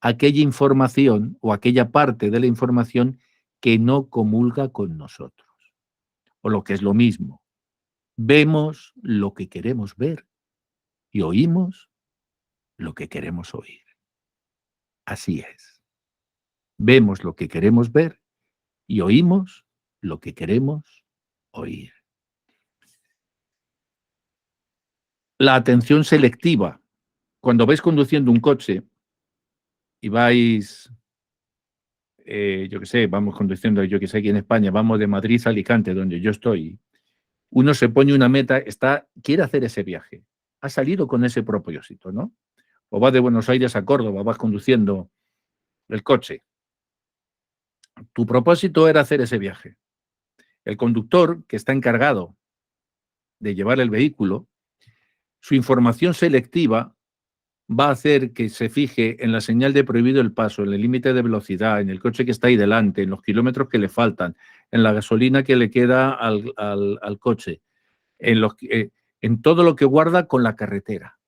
aquella información o aquella parte de la información que no comulga con nosotros. O lo que es lo mismo, vemos lo que queremos ver y oímos lo que queremos oír. Así es. Vemos lo que queremos ver y oímos lo que queremos oír. La atención selectiva. Cuando vais conduciendo un coche y vais, yo qué sé, vamos conduciendo, yo qué sé, aquí en España, vamos de Madrid a Alicante, donde yo estoy, uno se pone una meta, quiere hacer ese viaje, ha salido con ese propósito, ¿no? O vas de Buenos Aires a Córdoba, vas conduciendo el coche. Tu propósito era hacer ese viaje. El conductor, que está encargado de llevar el vehículo, su información selectiva va a hacer que se fije en la señal de prohibido el paso, en el límite de velocidad, en el coche que está ahí delante, en los kilómetros que le faltan, en la gasolina que le queda al coche, en todo lo que guarda con la carretera.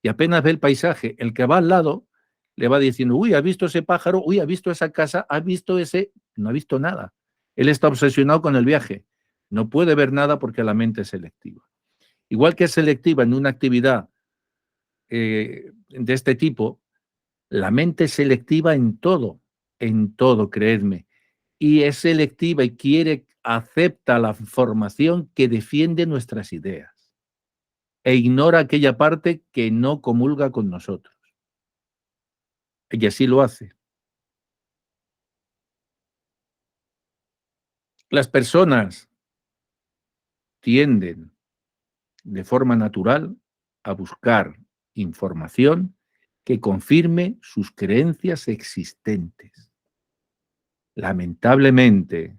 Y apenas ve el paisaje, el que va al lado le va diciendo, uy, ¿has visto ese pájaro? Uy, ¿has visto esa casa? ¿Has visto ese? No ha visto nada. Él está obsesionado con el viaje. No puede ver nada porque la mente es selectiva. Igual que es selectiva en una actividad de este tipo, la mente es selectiva en todo, creedme. Y es selectiva y acepta la información que defiende nuestras ideas e ignora aquella parte que no comulga con nosotros. Y así lo hace. Las personas tienden de forma natural a buscar información que confirme sus creencias existentes. Lamentablemente,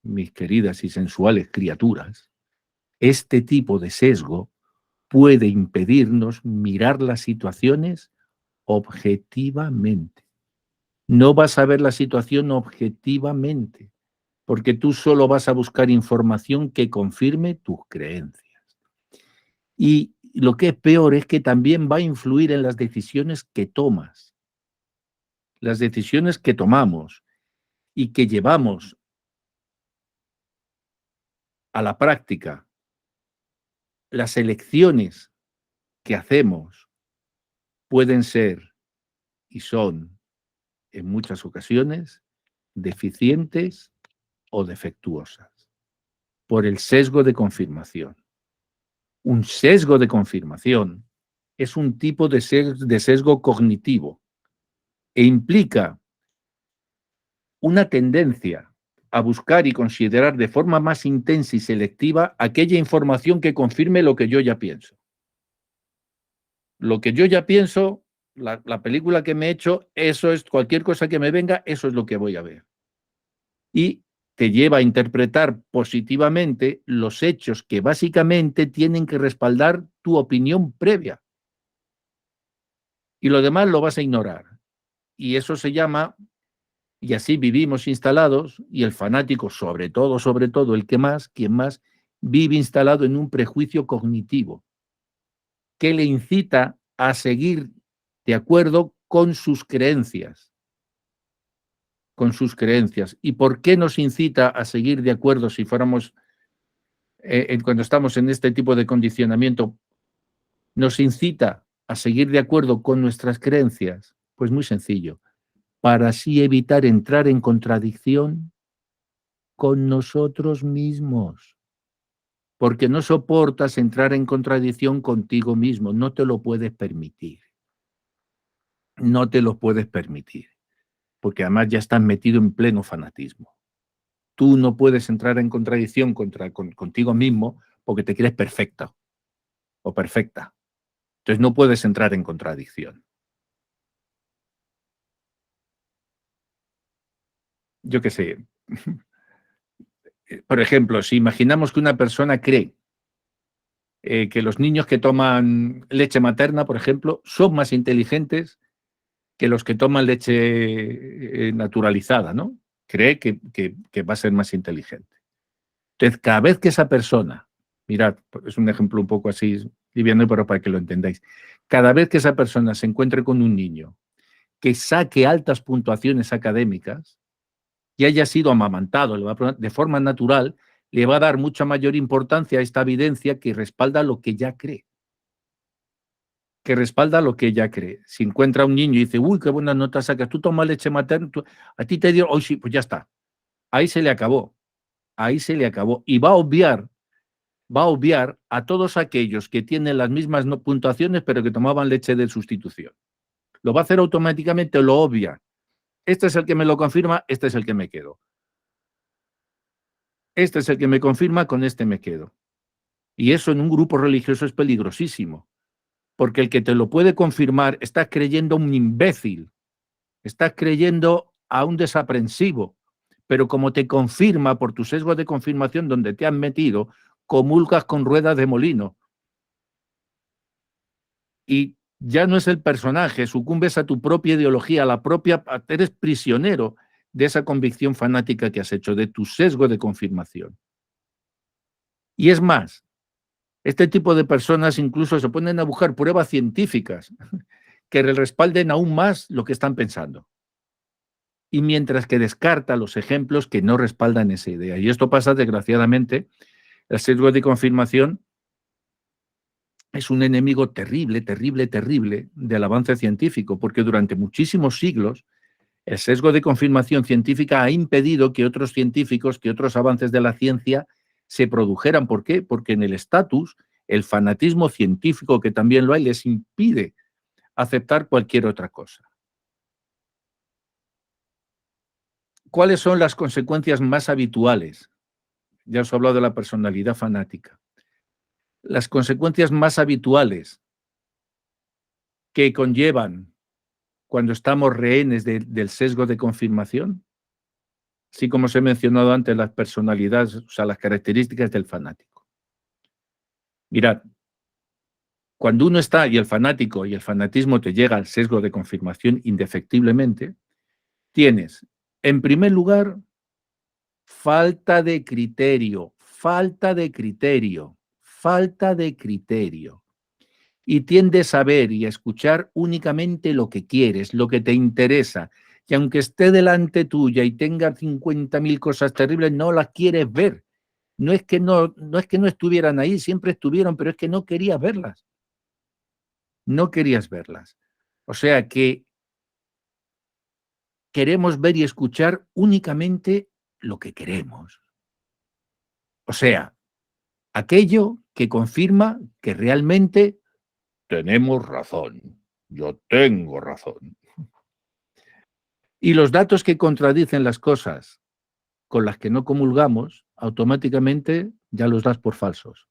mis queridas y sensuales criaturas, este tipo de sesgo puede impedirnos mirar las situaciones objetivamente. No vas a ver la situación objetivamente, porque tú solo vas a buscar información que confirme tus creencias. Y lo que es peor es que también va a influir en las decisiones que tomas, las decisiones que tomamos y que llevamos a la práctica, las elecciones que hacemos pueden ser y son en muchas ocasiones deficientes o defectuosas por el sesgo de confirmación. Un sesgo de confirmación es un tipo de sesgo cognitivo e implica una tendencia a buscar y considerar de forma más intensa y selectiva aquella información que confirme lo que yo ya pienso. Lo que yo ya pienso la película que me he hecho, eso es, cualquier cosa que me venga, eso es lo que voy a ver. Y te lleva a interpretar positivamente los hechos que básicamente tienen que respaldar tu opinión previa. Y lo demás lo vas a ignorar. Y eso se llama, y así vivimos instalados, y el fanático, sobre todo, el que más, quien más, vive instalado en un prejuicio cognitivo que le incita a seguir de acuerdo con sus creencias. Con sus creencias. ¿Y por qué nos incita a seguir de acuerdo si fuéramos, cuando estamos en este tipo de condicionamiento, nos incita a seguir de acuerdo con nuestras creencias? Pues muy sencillo, para así evitar entrar en contradicción con nosotros mismos. Porque no soportas entrar en contradicción contigo mismo, no te lo puedes permitir. No te lo puedes permitir, porque además ya estás metido en pleno fanatismo. Tú no puedes entrar en contradicción contigo mismo porque te crees perfecta o perfecta. Entonces no puedes entrar en contradicción. Yo qué sé. Por ejemplo, si imaginamos que una persona cree que los niños que toman leche materna, por ejemplo, son más inteligentes que los que toman leche naturalizada, ¿no? Cree que va a ser más inteligente. Entonces, cada vez que esa persona, mirad, es un ejemplo un poco así liviano, pero para que lo entendáis, cada vez que esa persona se encuentre con un niño que saque altas puntuaciones académicas y haya sido amamantado de forma natural, le va a dar mucha mayor importancia a esta evidencia que respalda lo que ya cree. Que respalda lo que ella cree. Si encuentra un niño y dice, uy, qué buenas notas sacas, tú tomas leche materna, a ti te dio, hoy sí, pues ya está. Ahí se le acabó. Ahí se le acabó. Y va a obviar a todos aquellos que tienen las mismas puntuaciones, pero que tomaban leche de sustitución. Lo va a hacer automáticamente, lo obvia. Este es el que me lo confirma, este es el que me quedo. Este es el que me confirma, con este me quedo. Y eso en un grupo religioso es peligrosísimo, porque el que te lo puede confirmar está creyendo a un imbécil, estás creyendo a un desaprensivo, pero como te confirma por tu sesgo de confirmación donde te han metido, comulgas con ruedas de molino. Y ya no es el personaje, sucumbes a tu propia ideología, eres prisionero de esa convicción fanática que has hecho, de tu sesgo de confirmación. Y es más, este tipo de personas incluso se ponen a buscar pruebas científicas que respalden aún más lo que están pensando. Y mientras que descarta los ejemplos que no respaldan esa idea. Y esto pasa, desgraciadamente, el sesgo de confirmación es un enemigo terrible, terrible, terrible del avance científico, porque durante muchísimos siglos el sesgo de confirmación científica ha impedido que otros científicos, que otros avances de la ciencia se produjeran. ¿Por qué? Porque en el estatus, el fanatismo científico, que también lo hay, les impide aceptar cualquier otra cosa. ¿Cuáles son las consecuencias más habituales? Ya os he hablado de la personalidad fanática. Las consecuencias más habituales que conllevan cuando estamos rehenes del sesgo de confirmación, así como os he mencionado antes las personalidades, o sea, las características del fanático. Mirad, cuando uno está, y el fanático y el fanatismo te llega al sesgo de confirmación indefectiblemente, tienes, en primer lugar, falta de criterio, falta de criterio, falta de criterio. Y tiendes a ver y a escuchar únicamente lo que quieres, lo que te interesa. Y aunque esté delante tuya y tenga 50.000 cosas terribles, no las quieres ver. No es que no es que no estuvieran ahí, siempre estuvieron, pero es que no querías verlas. No querías verlas. O sea que queremos ver y escuchar únicamente lo que queremos. O sea, aquello que confirma que realmente tenemos razón. Yo tengo razón. Y los datos que contradicen las cosas con las que no comulgamos, automáticamente ya los das por falsos.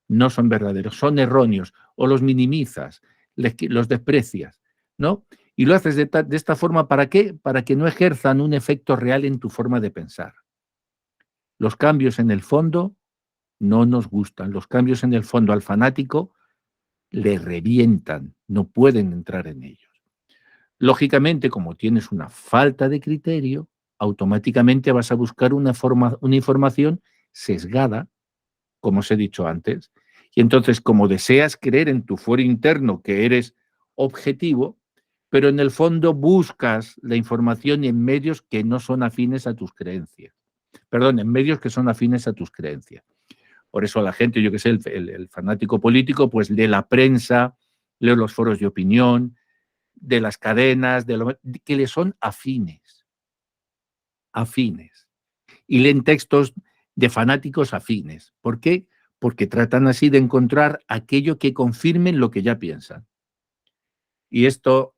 No son verdaderos, son erróneos, o los minimizas, los desprecias. ¿no? Y lo haces de esta forma, ¿para qué? Para que no ejerzan un efecto real en tu forma de pensar. Los cambios en el fondo no nos gustan. Los cambios en el fondo al fanático le revientan, no pueden entrar en ellos. Lógicamente, como tienes una falta de criterio, automáticamente vas a buscar una información sesgada, como os he dicho antes, y entonces, como deseas creer en tu fuero interno que eres objetivo, pero en el fondo buscas la información en medios que no son afines a tus creencias. Perdón, en medios que son afines a tus creencias. Por eso la gente, yo que sé, el fanático político, pues lee la prensa, lee los foros de opinión, de las cadenas, que le son afines, afines. Y leen textos de fanáticos afines. ¿Por qué? Porque tratan así de encontrar aquello que confirmen lo que ya piensan. Y esto,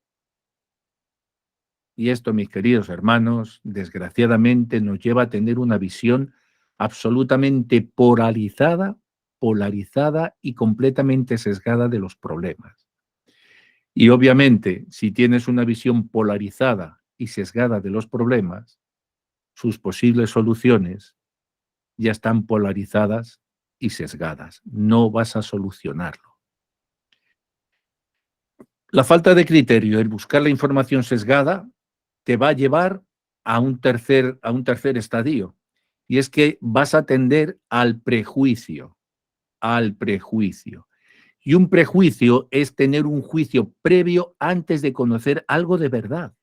mis queridos hermanos, desgraciadamente nos lleva a tener una visión absolutamente polarizada y completamente sesgada de los problemas. Y obviamente, si tienes una visión polarizada y sesgada de los problemas, sus posibles soluciones ya están polarizadas y sesgadas. No vas a solucionarlo. La falta de criterio, el buscar la información sesgada, te va a llevar a un tercer estadio. Y es que vas a tender al prejuicio, al prejuicio. Y un prejuicio es tener un juicio previo antes de conocer algo de verdad,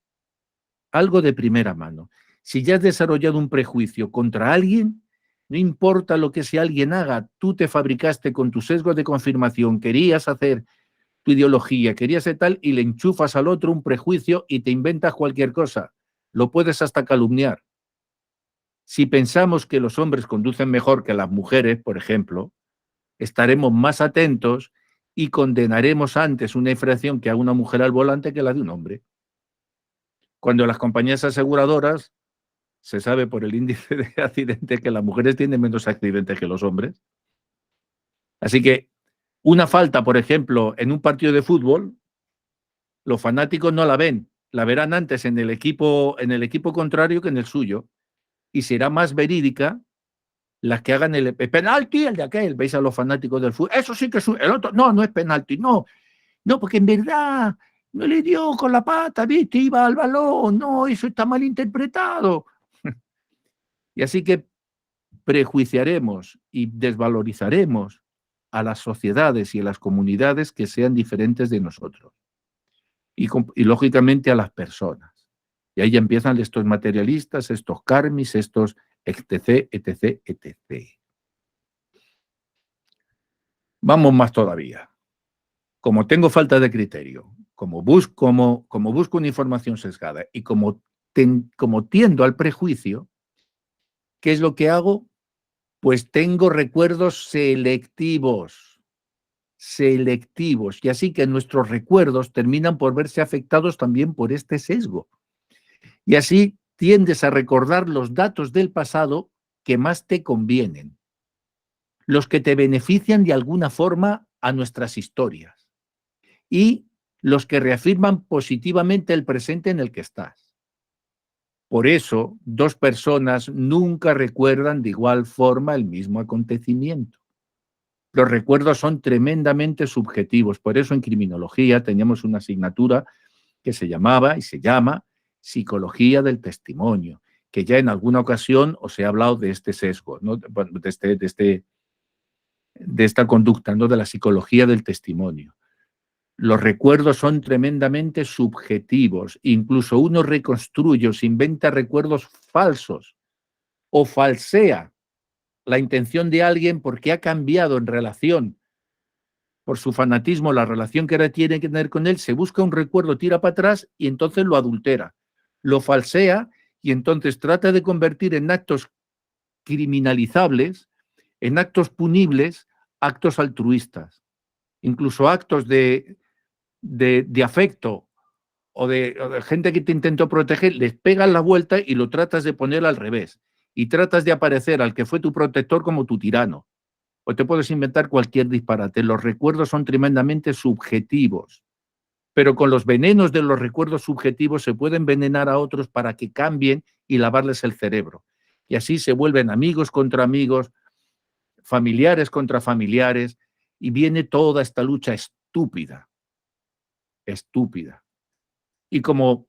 algo de primera mano. Si ya has desarrollado un prejuicio contra alguien, no importa lo que ese alguien haga, tú te fabricaste con tus sesgos de confirmación, querías hacer tu ideología, querías ser tal y le enchufas al otro un prejuicio y te inventas cualquier cosa. Lo puedes hasta calumniar. Si pensamos que los hombres conducen mejor que las mujeres, por ejemplo, estaremos más atentos y condenaremos antes una infracción que haga una mujer al volante que la de un hombre. Cuando las compañías aseguradoras, se sabe por el índice de accidentes que las mujeres tienen menos accidentes que los hombres. Así que una falta, por ejemplo, en un partido de fútbol, los fanáticos no la ven, la verán antes en el equipo contrario que en el suyo, y será más verídica las que hagan el penalti, el de aquel. Veis a los fanáticos del fútbol, eso sí que es el otro, no es penalti, no, porque en verdad no le dio con la pata, viste, iba al balón, no, eso está mal interpretado. Y así que prejuiciaremos y desvalorizaremos a las sociedades y a las comunidades que sean diferentes de nosotros. Y lógicamente a las personas. Y ahí ya empiezan estos materialistas, estos karmis, estos etc, etc, etc. Vamos más todavía. Como tengo falta de criterio, como busco una información sesgada y como tiendo al prejuicio, ¿qué es lo que hago? Pues tengo recuerdos selectivos, y así que nuestros recuerdos terminan por verse afectados también por este sesgo. Y así tiendes a recordar los datos del pasado que más te convienen, los que te benefician de alguna forma a nuestras historias y los que reafirman positivamente el presente en el que estás. Por eso, dos personas nunca recuerdan de igual forma el mismo acontecimiento. Los recuerdos son tremendamente subjetivos. Por eso en criminología teníamos una asignatura que se llamaba y se llama Psicología del Testimonio, que ya en alguna ocasión os he hablado de este sesgo, ¿no? de esta conducta, ¿no? De la psicología del testimonio. Los recuerdos son tremendamente subjetivos. Incluso uno reconstruye o se inventa recuerdos falsos o falsea la intención de alguien porque ha cambiado en relación por su fanatismo la relación que ahora tiene que tener con él, se busca un recuerdo, tira para atrás y entonces lo adultera, lo falsea y entonces trata de convertir en actos criminalizables, en actos punibles, actos altruistas, incluso actos de afecto o de gente que te intentó proteger, les pegas la vuelta y lo tratas de poner al revés. Y tratas de aparecer al que fue tu protector como tu tirano. O te puedes inventar cualquier disparate. Los recuerdos son tremendamente subjetivos. pero con los venenos de los recuerdos subjetivos se puede envenenar a otros para que cambien y lavarles el cerebro. Y así se vuelven amigos contra amigos, familiares contra familiares, y viene toda esta lucha estúpida, estúpida. Y como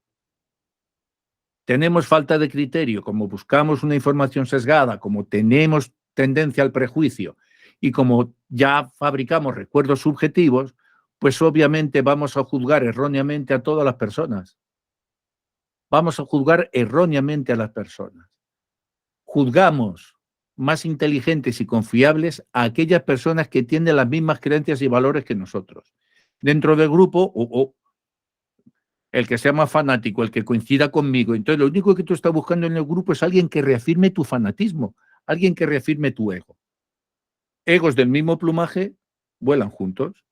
tenemos falta de criterio, como buscamos una información sesgada, como tenemos tendencia al prejuicio y como ya fabricamos recuerdos subjetivos, pues obviamente vamos a juzgar erróneamente a todas las personas. Vamos a juzgar erróneamente a las personas. Juzgamos más inteligentes y confiables a aquellas personas que tienen las mismas creencias y valores que nosotros. Dentro del grupo, o el que sea más fanático, el que coincida conmigo. Entonces, lo único que tú estás buscando en el grupo es alguien que reafirme tu fanatismo, alguien que reafirme tu ego. Egos del mismo plumaje vuelan juntos.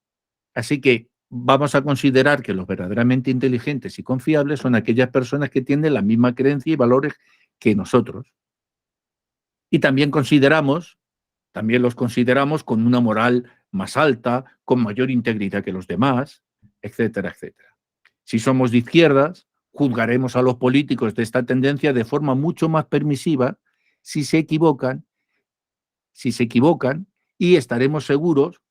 Así que vamos a considerar que los verdaderamente inteligentes y confiables son aquellas personas que tienen la misma creencia y valores que nosotros. Y también los consideramos con una moral más alta, con mayor integridad que los demás, etcétera, etcétera. Si somos de izquierdas, juzgaremos a los políticos de esta tendencia de forma mucho más permisiva si se equivocan, y estaremos seguros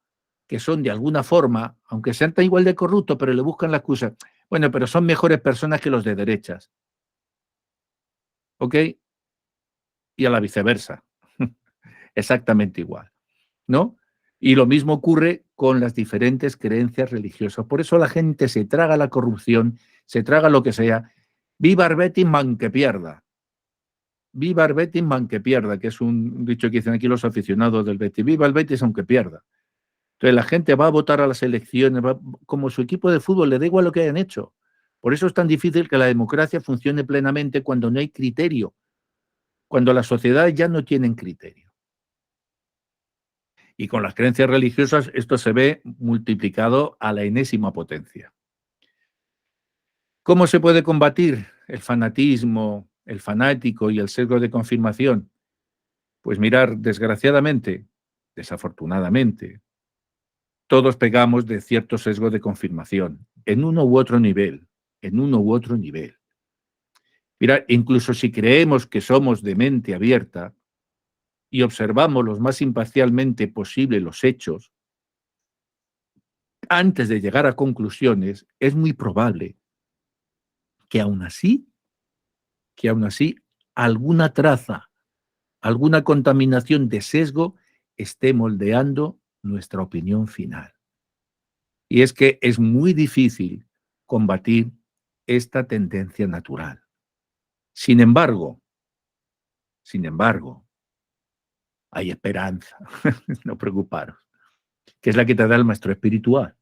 que son de alguna forma, aunque sean tan igual de corruptos, pero le buscan la excusa. Bueno, pero son mejores personas que los de derechas. ¿Ok? Y a la viceversa. Exactamente igual, ¿no? Y lo mismo ocurre con las diferentes creencias religiosas. Por eso la gente se traga la corrupción, se traga lo que sea. Viva el Betis, man que pierda. Viva el Betis, man que pierda, que es un dicho que dicen aquí los aficionados del Betis. Viva el Betis aunque pierda. Entonces la gente va a votar a las elecciones, como su equipo de fútbol, le da igual lo que hayan hecho. Por eso es tan difícil que la democracia funcione plenamente cuando no hay criterio, cuando las sociedades ya no tienen criterio. Y con las creencias religiosas esto se ve multiplicado a la enésima potencia. ¿Cómo se puede combatir el fanatismo, el fanático y el sesgo de confirmación? Pues mirar, desgraciadamente, desafortunadamente, todos pegamos de cierto sesgo de confirmación, en uno u otro nivel, en uno u otro nivel. Mira, incluso si creemos que somos de mente abierta y observamos lo más imparcialmente posible los hechos, antes de llegar a conclusiones, es muy probable que aún así, alguna traza, alguna contaminación de sesgo esté moldeando nuestra opinión final. Y es que es muy difícil combatir esta tendencia natural. Sin embargo, hay esperanza, no preocuparos, que es la que te da el maestro espiritual.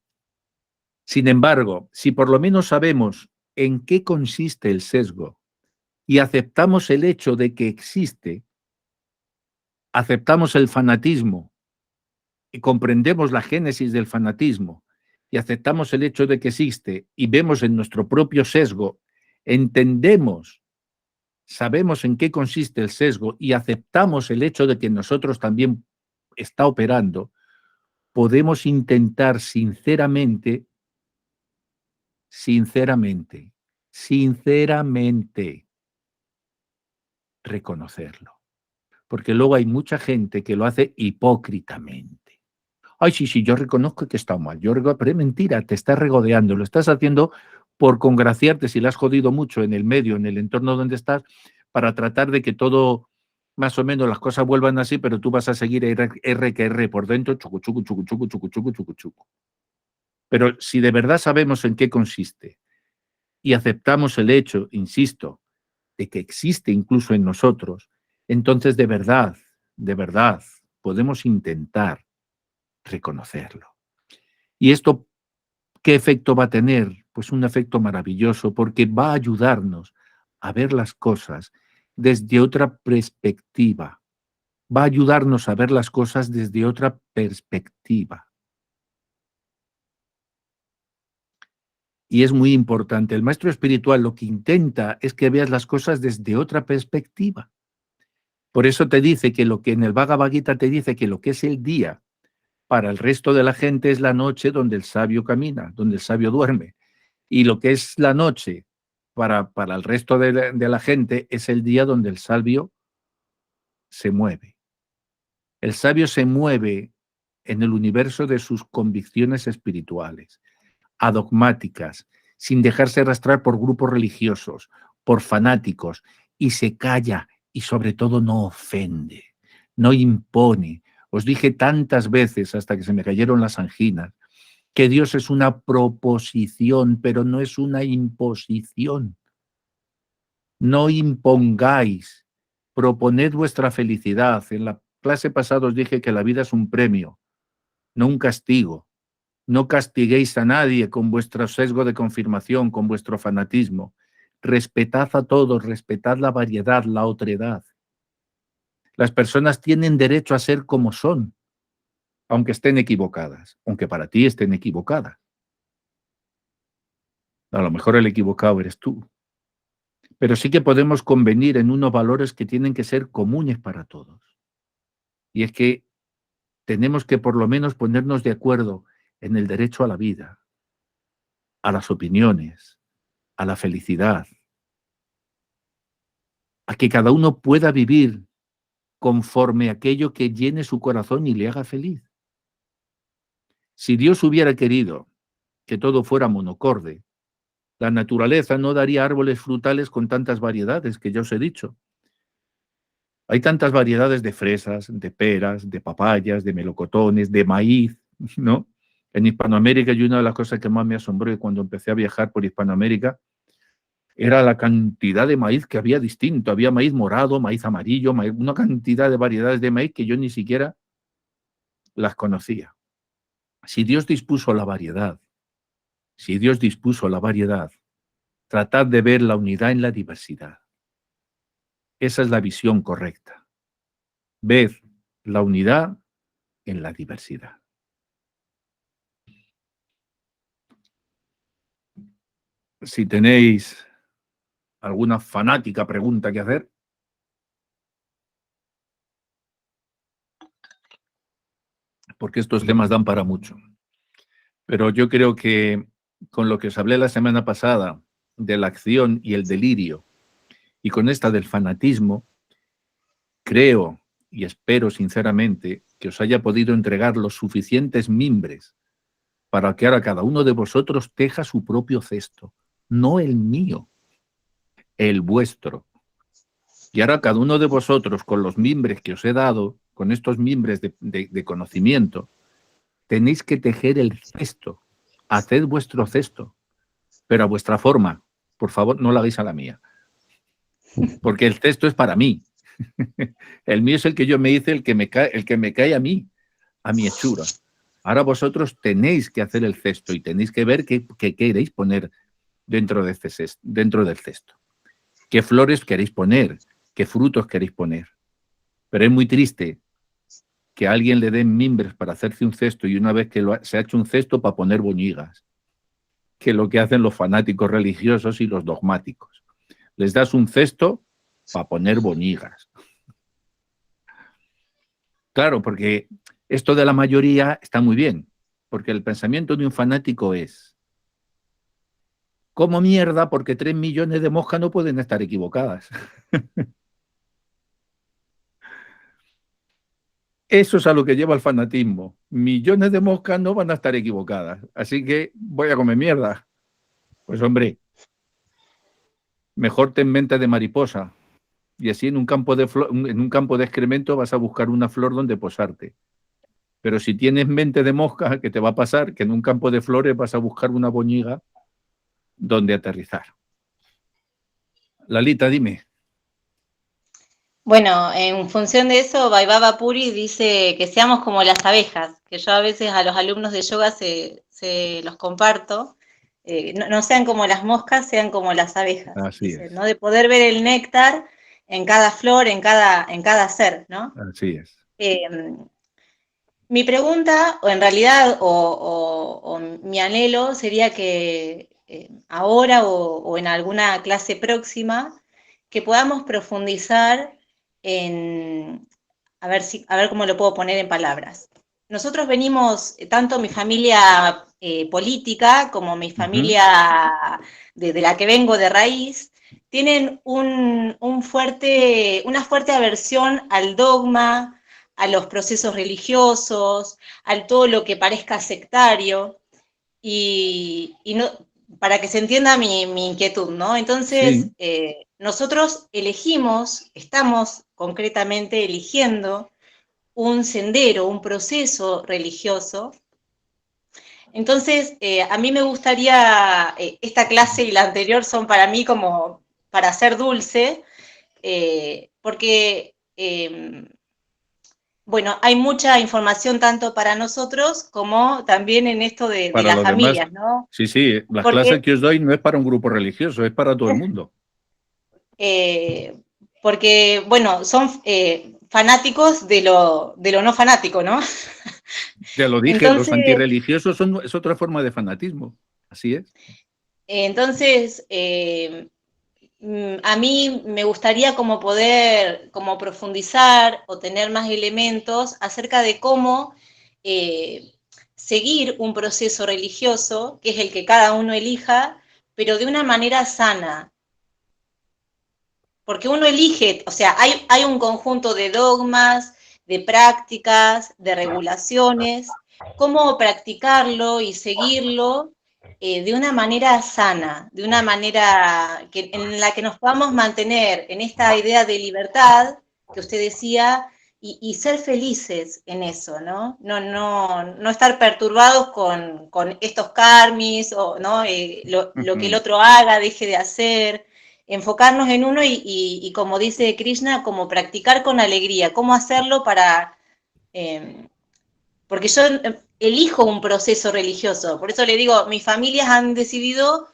Sin embargo, si por lo menos sabemos en qué consiste el sesgo y aceptamos el hecho de que existe, aceptamos el fanatismo y comprendemos la génesis del fanatismo y aceptamos el hecho de que existe y vemos en nuestro propio sesgo, entendemos, sabemos en qué consiste el sesgo y aceptamos el hecho de que nosotros también está operando, podemos intentar sinceramente reconocerlo. Porque luego hay mucha gente que lo hace hipócritamente. Ay, sí, yo reconozco que está mal. Pero es mentira, te estás regodeando. Lo estás haciendo por congraciarte si le has jodido mucho en el medio, en el entorno donde estás, para tratar de que todo, más o menos, las cosas vuelvan así, pero tú vas a seguir R que R por dentro, chucu, chucu, chucu, chucu, chucu, chucu, chucu, chucu. Pero si de verdad sabemos en qué consiste y aceptamos el hecho, insisto, de que existe incluso en nosotros, entonces de verdad, podemos intentar reconocerlo. ¿Y esto qué efecto va a tener? Pues un efecto maravilloso, porque va a ayudarnos a ver las cosas desde otra perspectiva. Va a ayudarnos a ver las cosas desde otra perspectiva. Y es muy importante. El maestro espiritual lo que intenta es que veas las cosas desde otra perspectiva. Por eso te dice que lo que en el Bhagavad Gita te dice que lo que es el día para el resto de la gente es la noche donde el sabio camina, donde el sabio duerme. Y lo que es la noche para el resto de la gente es el día donde el sabio se mueve. El sabio se mueve en el universo de sus convicciones espirituales, adogmáticas, sin dejarse arrastrar por grupos religiosos, por fanáticos, y se calla y sobre todo no ofende, no impone. Os dije tantas veces hasta que se me cayeron las anginas que Dios es una proposición, pero no es una imposición. No impongáis, proponed vuestra felicidad. En la clase pasada os dije que la vida es un premio, no un castigo. No castiguéis a nadie con vuestro sesgo de confirmación, con vuestro fanatismo. Respetad a todos, respetad la variedad, la otredad. Las personas tienen derecho a ser como son, aunque estén equivocadas, aunque para ti estén equivocadas. A lo mejor el equivocado eres tú. Pero sí que podemos convenir en unos valores que tienen que ser comunes para todos. Y es que tenemos que por lo menos ponernos de acuerdo en el derecho a la vida, a las opiniones, a la felicidad, a que cada uno pueda vivir conforme aquello que llene su corazón y le haga feliz. Si Dios hubiera querido que todo fuera monocorde, la naturaleza no daría árboles frutales con tantas variedades que ya os he dicho. Hay tantas variedades de fresas, de peras, de papayas, de melocotones, de maíz, ¿no? En Hispanoamérica, y una de las cosas que más me asombró cuando empecé a viajar por Hispanoamérica era la cantidad de maíz que había distinto. Había maíz morado, maíz amarillo, una cantidad de variedades de maíz que yo ni siquiera las conocía. Si Dios dispuso la variedad, si Dios dispuso la variedad, tratad de ver la unidad en la diversidad. Esa es la visión correcta. Ved la unidad en la diversidad. Si tenéis alguna fanática pregunta que hacer. Porque estos temas dan para mucho. Pero yo creo que con lo que os hablé la semana pasada de la acción y el delirio, y con esta del fanatismo, creo y espero sinceramente que os haya podido entregar los suficientes mimbres para que ahora cada uno de vosotros teja su propio cesto, no el mío, el vuestro. Y ahora cada uno de vosotros, con los mimbres que os he dado, con estos mimbres de conocimiento, tenéis que tejer el cesto. Haced vuestro cesto, pero a vuestra forma. Por favor, no lo hagáis a la mía. Porque el cesto es para mí. El mío es el que yo me hice, el que me cae a mí, a mi hechura. Ahora vosotros tenéis que hacer el cesto y tenéis que ver qué queréis poner dentro del cesto. ¿Qué flores queréis poner? ¿Qué frutos queréis poner? Pero es muy triste que a alguien le den mimbres para hacerse un cesto y una vez que se ha hecho un cesto para poner boñigas, que lo que hacen los fanáticos religiosos y los dogmáticos. Les das un cesto para poner boñigas. Claro, porque esto de la mayoría está muy bien, porque el pensamiento de un fanático es: como mierda, porque 3 millones de moscas no pueden estar equivocadas. Eso es a lo que lleva el fanatismo. Millones de moscas no van a estar equivocadas, así que voy a comer mierda. Pues hombre, mejor ten mente de mariposa, y así en un campo de excremento vas a buscar una flor donde posarte. Pero si tienes mente de mosca, ¿qué te va a pasar? Que en un campo de flores vas a buscar una boñiga donde aterrizar. Lalita, dime. Bueno, en función de eso, Vaibhava Puri dice que seamos como las abejas, que yo a veces a los alumnos de yoga se los comparto. No sean como las moscas, sean como las abejas, Así dice, es. ¿no? De poder ver el néctar en cada flor, en cada ser, ¿no? Así es. Mi pregunta, o en realidad, o mi anhelo sería que ahora o en alguna clase próxima, que podamos profundizar en, a ver cómo lo puedo poner en palabras. Nosotros venimos, tanto mi familia política, como mi familia de la que vengo de raíz, tienen una fuerte aversión al dogma, a los procesos religiosos, a todo lo que parezca sectario, y no, para que se entienda mi inquietud, ¿no? Entonces, Sí. nosotros estamos concretamente eligiendo un sendero, un proceso religioso. Entonces, a mí me gustaría, esta clase y la anterior son para mí como para hacer dulce, porque, bueno, hay mucha información tanto para nosotros como también en esto de Para las los demás, familias, ¿no? sí, las clases Porque, que os doy no es para un grupo religioso, es para todo el mundo. eh, porque bueno, son fanáticos de lo no fanático, ¿no? Ya lo dije, los Entonces, antirreligiosos es otra forma de fanatismo. Así es. entonces a mí me gustaría como poder como profundizar o tener más elementos acerca de cómo seguir un proceso religioso, que es el que cada uno elija, pero de una manera sana. Porque uno elige, o sea, hay un conjunto de dogmas, de prácticas, de regulaciones, cómo practicarlo y seguirlo de una manera sana, de una manera en la que nos podamos mantener en esta idea de libertad que usted decía y ser felices en eso, ¿no? No estar perturbados con estos karmis o ¿no? Lo que el otro haga, deje de hacer, enfocarnos en uno y como dice Krishna, como practicar con alegría, cómo hacerlo para... porque yo elijo un proceso religioso, por eso le digo, mis familias han decidido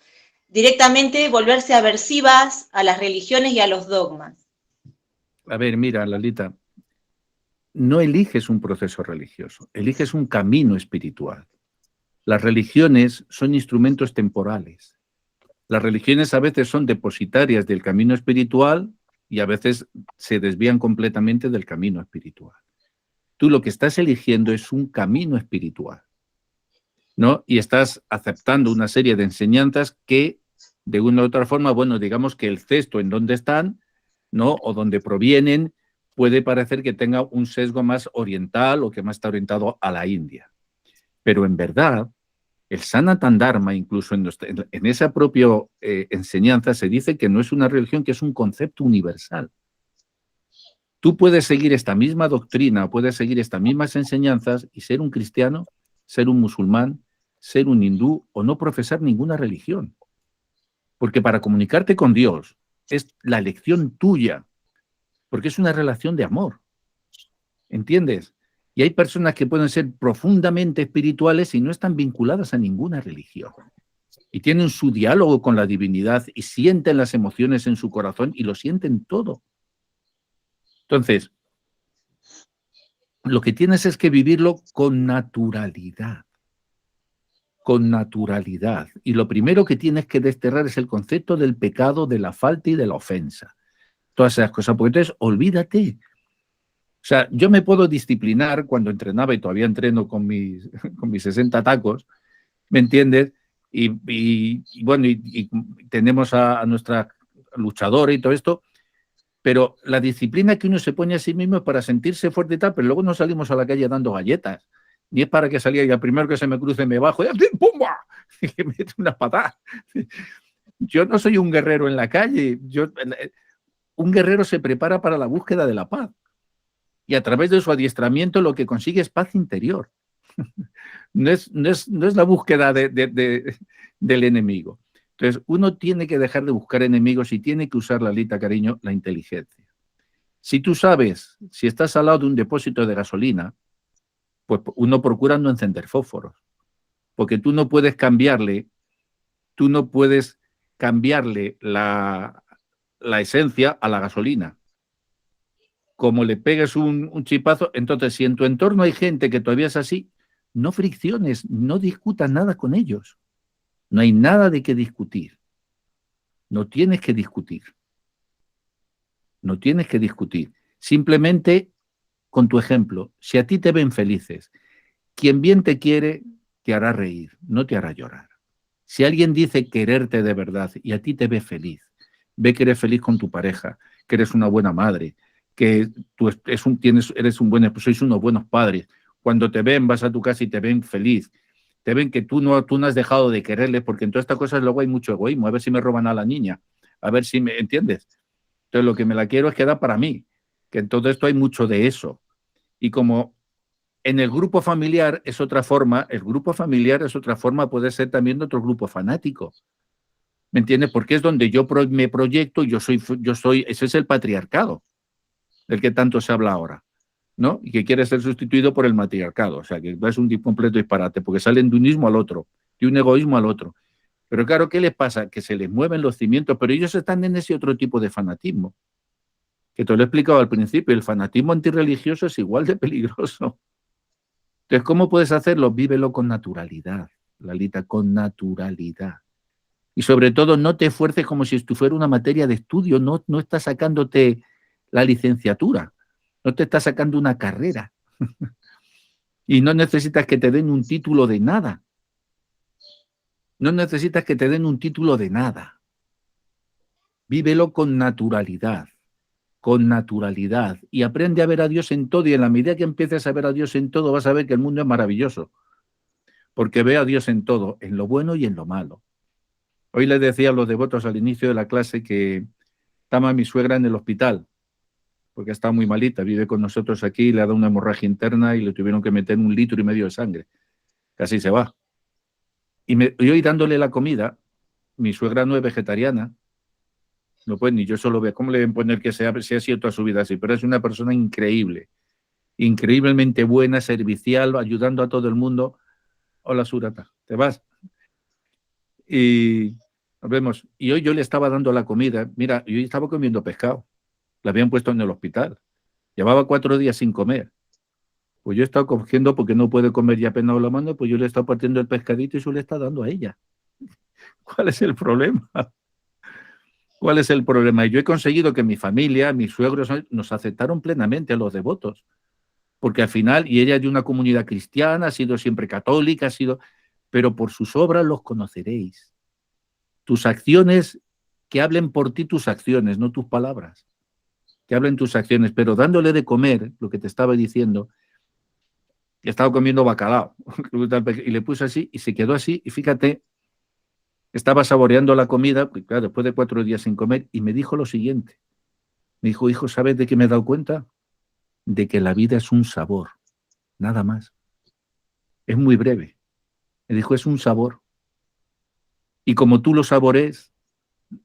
directamente volverse aversivas a las religiones y a los dogmas. A ver, mira, Lalita, no eliges un proceso religioso, eliges un camino espiritual. Las religiones son instrumentos temporales. Las religiones a veces son depositarias del camino espiritual y a veces se desvían completamente del camino espiritual. Tú lo que estás eligiendo es un camino espiritual, ¿no? Y estás aceptando una serie de enseñanzas que, de una u otra forma, bueno, digamos que el cesto en donde están, ¿no? O donde provienen, puede parecer que tenga un sesgo más oriental o que más está orientado a la India. Pero en verdad, el Sanatana Dharma, incluso en esa propia enseñanza, se dice que no es una religión, que es un concepto universal. Tú puedes seguir esta misma doctrina, puedes seguir estas mismas enseñanzas y ser un cristiano, ser un musulmán, ser un hindú o no profesar ninguna religión. Porque para comunicarte con Dios es la elección tuya, porque es una relación de amor. ¿Entiendes? Y hay personas que pueden ser profundamente espirituales y no están vinculadas a ninguna religión. Y tienen su diálogo con la divinidad y sienten las emociones en su corazón y lo sienten todo. Entonces, lo que tienes es que vivirlo con naturalidad. Con naturalidad. Y lo primero que tienes que desterrar es el concepto del pecado, de la falta y de la ofensa. Todas esas cosas. Porque entonces, olvídate. O sea, yo me puedo disciplinar cuando entrenaba y todavía entreno con mis 60 tacos, ¿me entiendes? Y bueno, y tenemos a nuestra luchadora y todo esto, pero la disciplina que uno se pone a sí mismo es para sentirse fuerte y tal, pero luego no salimos a la calle dando galletas, ni es para que salga y al primero que se me cruce me bajo y ¡pumba! Y que me mete una patada. Yo no soy un guerrero en la calle, un guerrero se prepara para la búsqueda de la paz y a través de su adiestramiento lo que consigue es paz interior. No es la búsqueda del enemigo. Entonces, uno tiene que dejar de buscar enemigos y tiene que usar, Lalita, cariño, la inteligencia. Si tú sabes, si estás al lado de un depósito de gasolina, pues uno procura no encender fósforos, porque tú no puedes cambiarle la esencia a la gasolina. Como le pegues un chipazo, entonces si en tu entorno hay gente que todavía es así, no fricciones, no discutas nada con ellos. No hay nada de qué discutir. No tienes que discutir. No tienes que discutir. Simplemente con tu ejemplo, si a ti te ven felices, quien bien te quiere, te hará reír, no te hará llorar. Si alguien dice quererte de verdad y a ti te ve feliz, ve que eres feliz con tu pareja, que eres una buena madre, que tú eres un buen esposo, sois unos buenos padres. Cuando te ven, vas a tu casa y te ven feliz. Te ven que tú no has dejado de quererles, porque en todas estas cosas luego hay mucho egoísmo. A ver si me roban a la niña, a ver si me entiendes. Entonces lo que me la quiero es quedar para mí, que en todo esto hay mucho de eso. Y como en el grupo familiar es otra forma, puede ser también otro grupo fanático. ¿Me entiendes? Porque es donde yo me proyecto, ese es el patriarcado, del que tanto se habla ahora, ¿no? Y que quiere ser sustituido por el matriarcado. O sea, que es un completo disparate, porque salen de un ismo al otro, de un egoísmo al otro. Pero claro, ¿qué les pasa? Que se les mueven los cimientos, pero ellos están en ese otro tipo de fanatismo, que te lo he explicado al principio. El fanatismo antirreligioso es igual de peligroso. Entonces, ¿cómo puedes hacerlo? Vívelo con naturalidad, Lalita, con naturalidad. Y sobre todo, no te esfuerces como si esto fuera una materia de estudio, no estás sacándote la licenciatura, no te estás sacando una carrera. Y no necesitas que te den un título de nada. No necesitas que te den un título de nada. Vívelo con naturalidad, y aprende a ver a Dios en todo, y en la medida que empieces a ver a Dios en todo, vas a ver que el mundo es maravilloso, porque ve a Dios en todo, en lo bueno y en lo malo. Hoy les decía a los devotos al inicio de la clase que estaba mi suegra en el hospital, porque está muy malita, vive con nosotros aquí, le ha dado una hemorragia interna y le tuvieron que meter 1,5 litros de sangre. Casi se va. Y hoy dándole la comida, mi suegra no es vegetariana, no puede ni yo solo veo. ¿Cómo le deben poner que sea sido toda su vida así? Pero es una persona increíble, increíblemente buena, servicial, ayudando a todo el mundo. Hola, Surata, ¿te vas? Y nos vemos. Y hoy yo le estaba dando la comida. Mira, yo estaba comiendo pescado. La habían puesto en el hospital. Llevaba 4 días sin comer. Pues yo he estado cogiendo porque no puede comer y apenas la mano, pues yo le he estado partiendo el pescadito y se le está dando a ella. ¿Cuál es el problema? ¿Cuál es el problema? Y yo he conseguido que mi familia, mis suegros, nos aceptaron plenamente a los devotos. Porque al final, y ella es de una comunidad cristiana, ha sido siempre católica, pero por sus obras los conoceréis. Tus acciones, que hablen por ti tus acciones, no tus palabras. Que hablen tus acciones, pero dándole de comer, lo que te estaba diciendo, estaba comiendo bacalao, y le puse así, y se quedó así, y fíjate, estaba saboreando la comida, claro, después de 4 días sin comer, y me dijo lo siguiente. Me dijo, hijo, ¿sabes de qué me he dado cuenta? De que la vida es un sabor, nada más. Es muy breve. Me dijo, es un sabor. Y como tú lo saborees,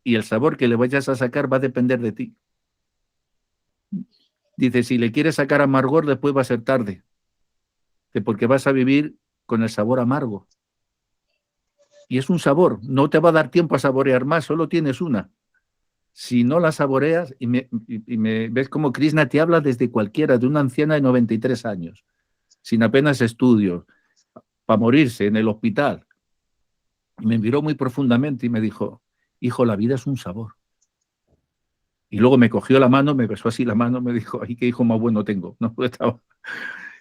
y el sabor que le vayas a sacar va a depender de ti. Dice, si le quieres sacar amargor, después va a ser tarde, porque vas a vivir con el sabor amargo. Y es un sabor, no te va a dar tiempo a saborear más, solo tienes una. Si no la saboreas, y me ves como Krishna te habla desde cualquiera, de una anciana de 93 años, sin apenas estudios, para morirse en el hospital. Y me miró muy profundamente y me dijo, hijo, la vida es un sabor. Y luego me cogió la mano, me besó así la mano, me dijo, ay, qué hijo más bueno tengo. No,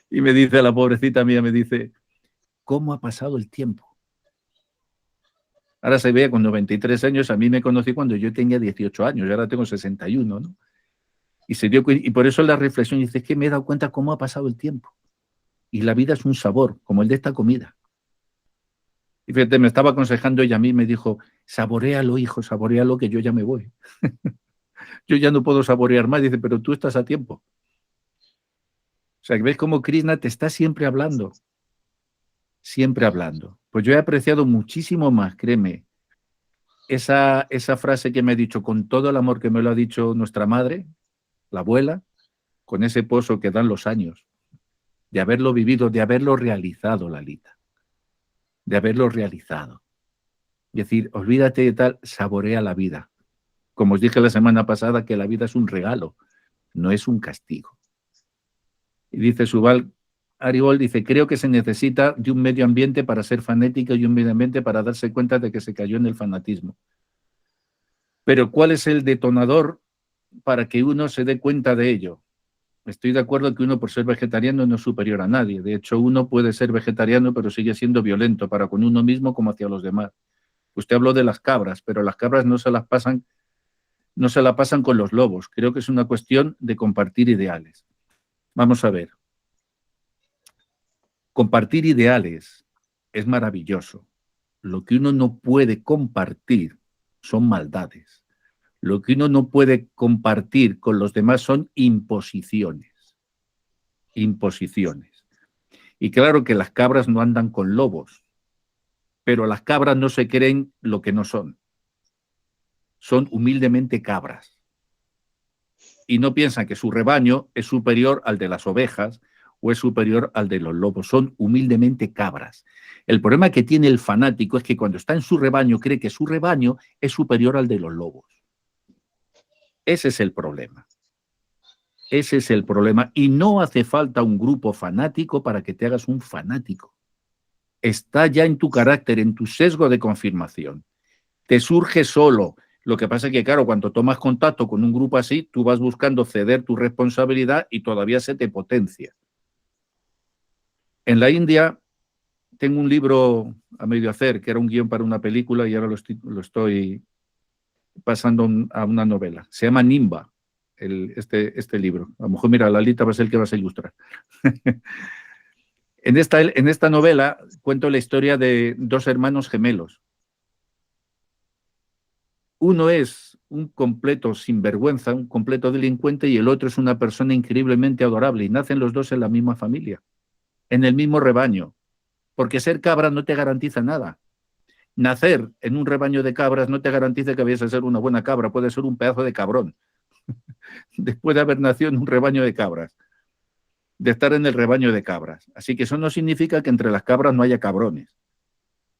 y me dice, la pobrecita mía, me dice, ¿cómo ha pasado el tiempo? Ahora se ve con 93 años, a mí me conocí cuando yo tenía 18 años, y ahora tengo 61, ¿no? Y por eso la reflexión dice, es que me he dado cuenta cómo ha pasado el tiempo. Y la vida es un sabor, como el de esta comida. Y fíjate, me estaba aconsejando ella a mí, me dijo, saboréalo, hijo, saboréalo, que yo ya me voy. Yo ya no puedo saborear más. Dice, pero tú estás a tiempo. O sea, que ves cómo Krishna te está siempre hablando. Siempre hablando. Pues yo he apreciado muchísimo más, créeme, esa frase que me ha dicho, con todo el amor que me lo ha dicho nuestra madre, la abuela, con ese pozo que dan los años, de haberlo vivido, de haberlo realizado, Lalita, de haberlo realizado. Es decir, olvídate de tal, saborea la vida. Como os dije la semana pasada, que la vida es un regalo, no es un castigo. Y dice Subal Haribol, dice, creo que se necesita de un medio ambiente para ser fanático y un medio ambiente para darse cuenta de que se cayó en el fanatismo. Pero ¿cuál es el detonador para que uno se dé cuenta de ello? Estoy de acuerdo que uno por ser vegetariano no es superior a nadie. De hecho, uno puede ser vegetariano pero sigue siendo violento para con uno mismo como hacia los demás. Usted habló de las cabras, pero las cabras no se la pasan con los lobos. Creo que es una cuestión de compartir ideales. Vamos a ver. Compartir ideales es maravilloso. Lo que uno no puede compartir son maldades. Lo que uno no puede compartir con los demás son imposiciones. Imposiciones. Y claro que las cabras no andan con lobos, pero las cabras no se creen lo que no son. Son humildemente cabras. Y no piensan que su rebaño es superior al de las ovejas o es superior al de los lobos. Son humildemente cabras. El problema que tiene el fanático es que cuando está en su rebaño cree que su rebaño es superior al de los lobos. Ese es el problema. Ese es el problema. Y no hace falta un grupo fanático para que te hagas un fanático. Está ya en tu carácter, en tu sesgo de confirmación. Te surge solo. Lo que pasa es que, claro, cuando tomas contacto con un grupo así, tú vas buscando ceder tu responsabilidad y todavía se te potencia. En la India tengo un libro a medio hacer, que era un guión para una película y ahora lo estoy pasando a una novela. Se llama Nimba, este libro. A lo mejor, mira, Lalita va a ser el que vas a ilustrar. En esta novela cuento la historia de dos hermanos gemelos. Uno es un completo sinvergüenza, un completo delincuente, y el otro es una persona increíblemente adorable. Y nacen los dos en la misma familia, en el mismo rebaño. Porque ser cabra no te garantiza nada. Nacer en un rebaño de cabras no te garantiza que vayas a ser una buena cabra, puede ser un pedazo de cabrón. Después de haber nacido en un rebaño de cabras, de estar en el rebaño de cabras. Así que eso no significa que entre las cabras no haya cabrones,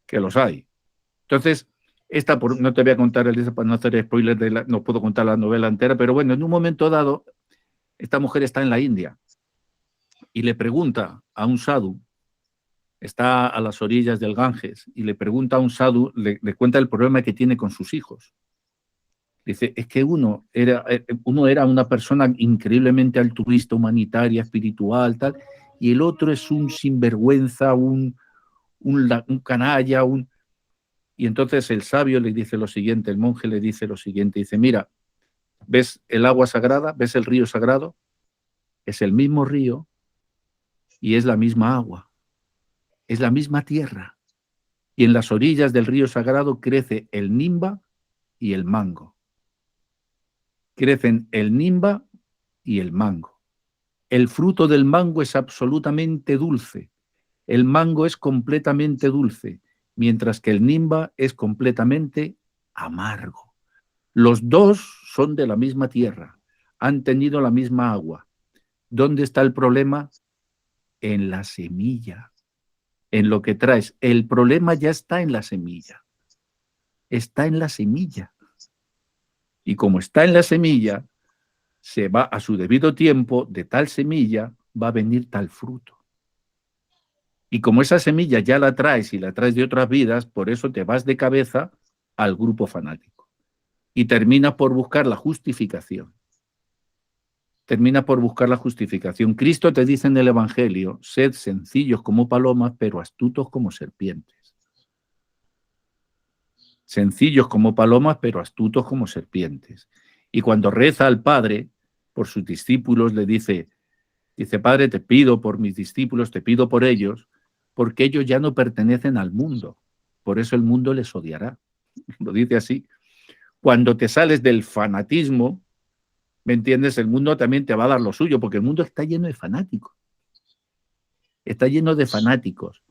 que los hay. Entonces, no te voy a contar para no hacer spoiler, no puedo contar la novela entera, pero bueno, en un momento dado, esta mujer está en la India y le pregunta a un sadhu, está a las orillas del Ganges, y le pregunta a un sadhu, le cuenta el problema que tiene con sus hijos. Dice, es que uno era una persona increíblemente altruista, humanitaria, espiritual, tal, y el otro es un sinvergüenza, un canalla, Y entonces el sabio le dice lo siguiente, el monje le dice lo siguiente, dice, mira, ¿ves el agua sagrada? ¿Ves el río sagrado? Es el mismo río y es la misma agua, es la misma tierra. Y en las orillas del río sagrado crece el nimba y el mango. Crecen el nimba y el mango. El fruto del mango es absolutamente dulce. El mango es completamente dulce, mientras que el nimba es completamente amargo. Los dos son de la misma tierra, han tenido la misma agua. ¿Dónde está el problema? En la semilla, en lo que traes. El problema ya está en la semilla. Está en la semilla. Y como está en la semilla, se va a su debido tiempo, de tal semilla va a venir tal fruto. Y como esa semilla ya la traes y la traes de otras vidas, por eso te vas de cabeza al grupo fanático. Y terminas por buscar la justificación. Termina por buscar la justificación. Cristo te dice en el Evangelio, sed sencillos como palomas, pero astutos como serpientes. Sencillos como palomas, pero astutos como serpientes. Y cuando reza al Padre por sus discípulos, le dice, Padre, te pido por mis discípulos, te pido por ellos, porque ellos ya no pertenecen al mundo. Por eso el mundo les odiará. Lo dice así. Cuando te sales del fanatismo, ¿me entiendes? El mundo también te va a dar lo suyo, porque el mundo está lleno de fanáticos. Está lleno de fanáticos.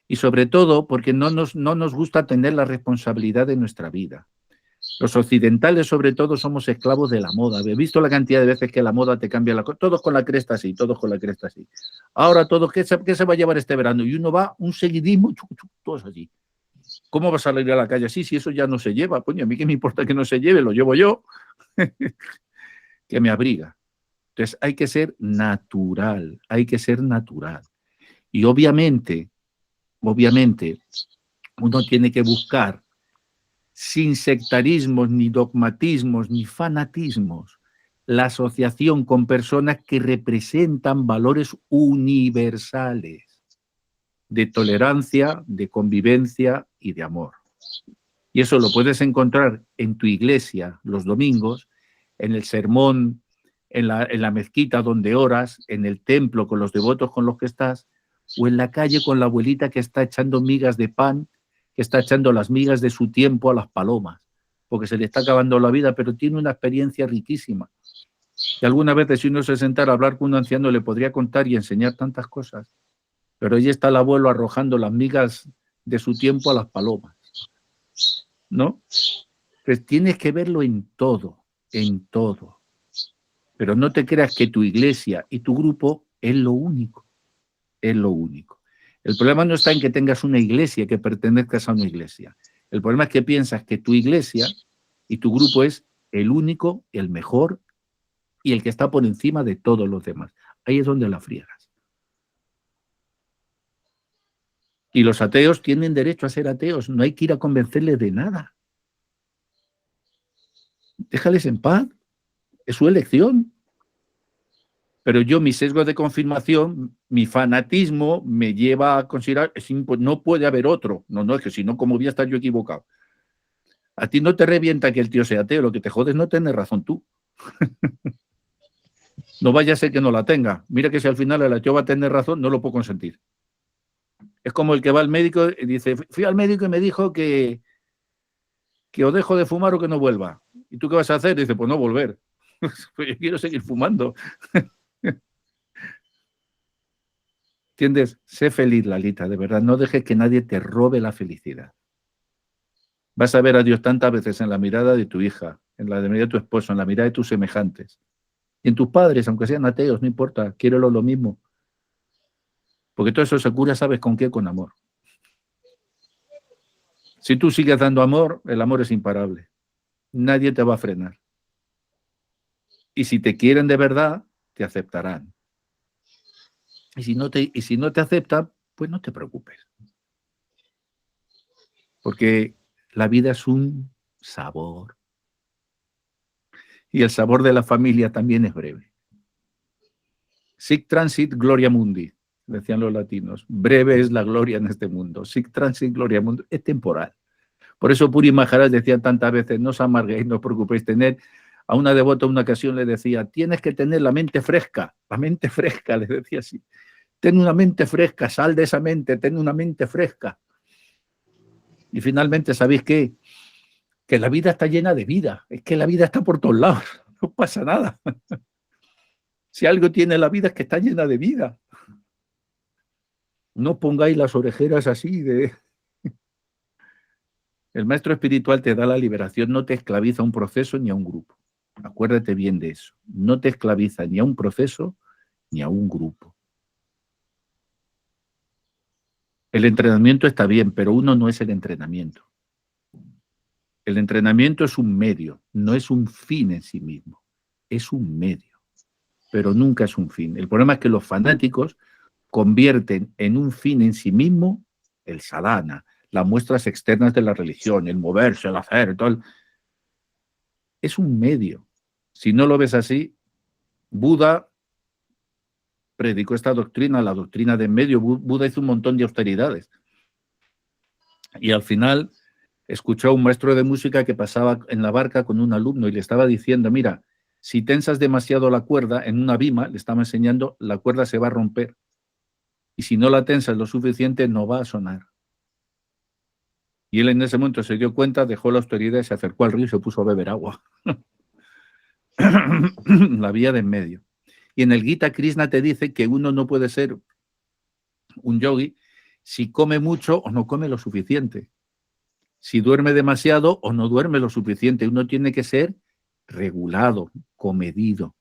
Y sobre todo porque no nos gusta tener la responsabilidad de nuestra vida. Los occidentales, sobre todo, somos esclavos de la moda. ¿Habéis visto la cantidad de veces que la moda te cambia la cosa? Todos con la cresta así, todos con la cresta así. Ahora todos, ¿qué se va a llevar este verano? Y uno va, un seguidismo, todos allí. ¿Cómo vas a salir a la calle así si eso ya no se lleva? Coño, a mí qué me importa que no se lleve, lo llevo yo. Que me abriga. Entonces hay que ser natural, hay que ser natural. Y obviamente, uno tiene que buscar sin sectarismos, ni dogmatismos, ni fanatismos, la asociación con personas que representan valores universales de tolerancia, de convivencia y de amor. Y eso lo puedes encontrar en tu iglesia los domingos, en el sermón, en la mezquita donde oras, en el templo con los devotos con los que estás, o en la calle con la abuelita que está echando migas de pan, que está echando las migas de su tiempo a las palomas, porque se le está acabando la vida, pero tiene una experiencia riquísima. Y algunas veces si uno se sentara a hablar con un anciano le podría contar y enseñar tantas cosas, pero ahí está el abuelo arrojando las migas de su tiempo a las palomas, ¿no? Pues tienes que verlo en todo, en todo. Pero no te creas que tu iglesia y tu grupo es lo único, es lo único. El problema no está en que tengas una iglesia, que pertenezcas a una iglesia. El problema es que piensas que tu iglesia y tu grupo es el único, el mejor y el que está por encima de todos los demás. Ahí es donde la friegas. Y los ateos tienen derecho a ser ateos, no hay que ir a convencerles de nada. Déjales en paz, es su elección. Pero yo, mi sesgo de confirmación, mi fanatismo me lleva a considerar, no puede haber otro. No, es que si no, ¿cómo voy a estar yo equivocado? A ti no te revienta que el tío sea ateo, lo que te jode es no tener razón tú. No vaya a ser que no la tenga. Mira que si al final el ateo va a tener razón, no lo puedo consentir. Es como el que va al médico y dice, fui al médico y me dijo que o dejo de fumar o que no vuelva. ¿Y tú qué vas a hacer? Dice, pues no volver. Pues yo quiero seguir fumando. ¿Entiendes? Sé feliz, Lalita, de verdad. No dejes que nadie te robe la felicidad. Vas a ver a Dios tantas veces en la mirada de tu hija, en la mirada de tu esposo, en la mirada de tus semejantes. Y en tus padres, aunque sean ateos, no importa, quiérelo lo mismo. Porque todo eso se cura, ¿sabes con qué? Con amor. Si tú sigues dando amor, el amor es imparable. Nadie te va a frenar. Y si te quieren de verdad, te aceptarán. Y si no te aceptan, pues no te preocupes. Porque la vida es un sabor. Y el sabor de la familia también es breve. Sic transit gloria mundi, decían los latinos. Breve es la gloria en este mundo. Sic transit gloria mundi, es temporal. Por eso Puri Maharaj decía tantas veces, no os amarguéis, no os preocupéis. A una devota una ocasión le decía, tienes que tener la mente fresca, le decía así. Ten una mente fresca, sal de esa mente, ten una mente fresca. Y finalmente, ¿sabéis qué? Que la vida está llena de vida, es que la vida está por todos lados, no pasa nada. Si algo tiene la vida es que está llena de vida. No pongáis las orejeras así de... El maestro espiritual te da la liberación, no te esclaviza a un proceso ni a un grupo. Acuérdate bien de eso. No te esclaviza ni a un proceso ni a un grupo. El entrenamiento está bien, pero uno no es el entrenamiento. El entrenamiento es un medio, no es un fin en sí mismo. Es un medio, pero nunca es un fin. El problema es que los fanáticos convierten en un fin en sí mismo el sadhana, las muestras externas de la religión, el moverse, el hacer, todo. Es un medio. Si no lo ves así, Buda predicó esta doctrina, la doctrina de medio. Buda hizo un montón de austeridades. Y al final escuchó a un maestro de música que pasaba en la barca con un alumno y le estaba diciendo, mira, si tensas demasiado la cuerda en una bima, le estaba enseñando, la cuerda se va a romper. Y si no la tensas lo suficiente, no va a sonar. Y él en ese momento se dio cuenta, dejó la austeridad y se acercó al río y se puso a beber agua. La vía de en medio. Y en el Gita Krishna te dice que uno no puede ser un yogi si come mucho o no come lo suficiente. Si duerme demasiado o no duerme lo suficiente. Uno tiene que ser regulado, comedido.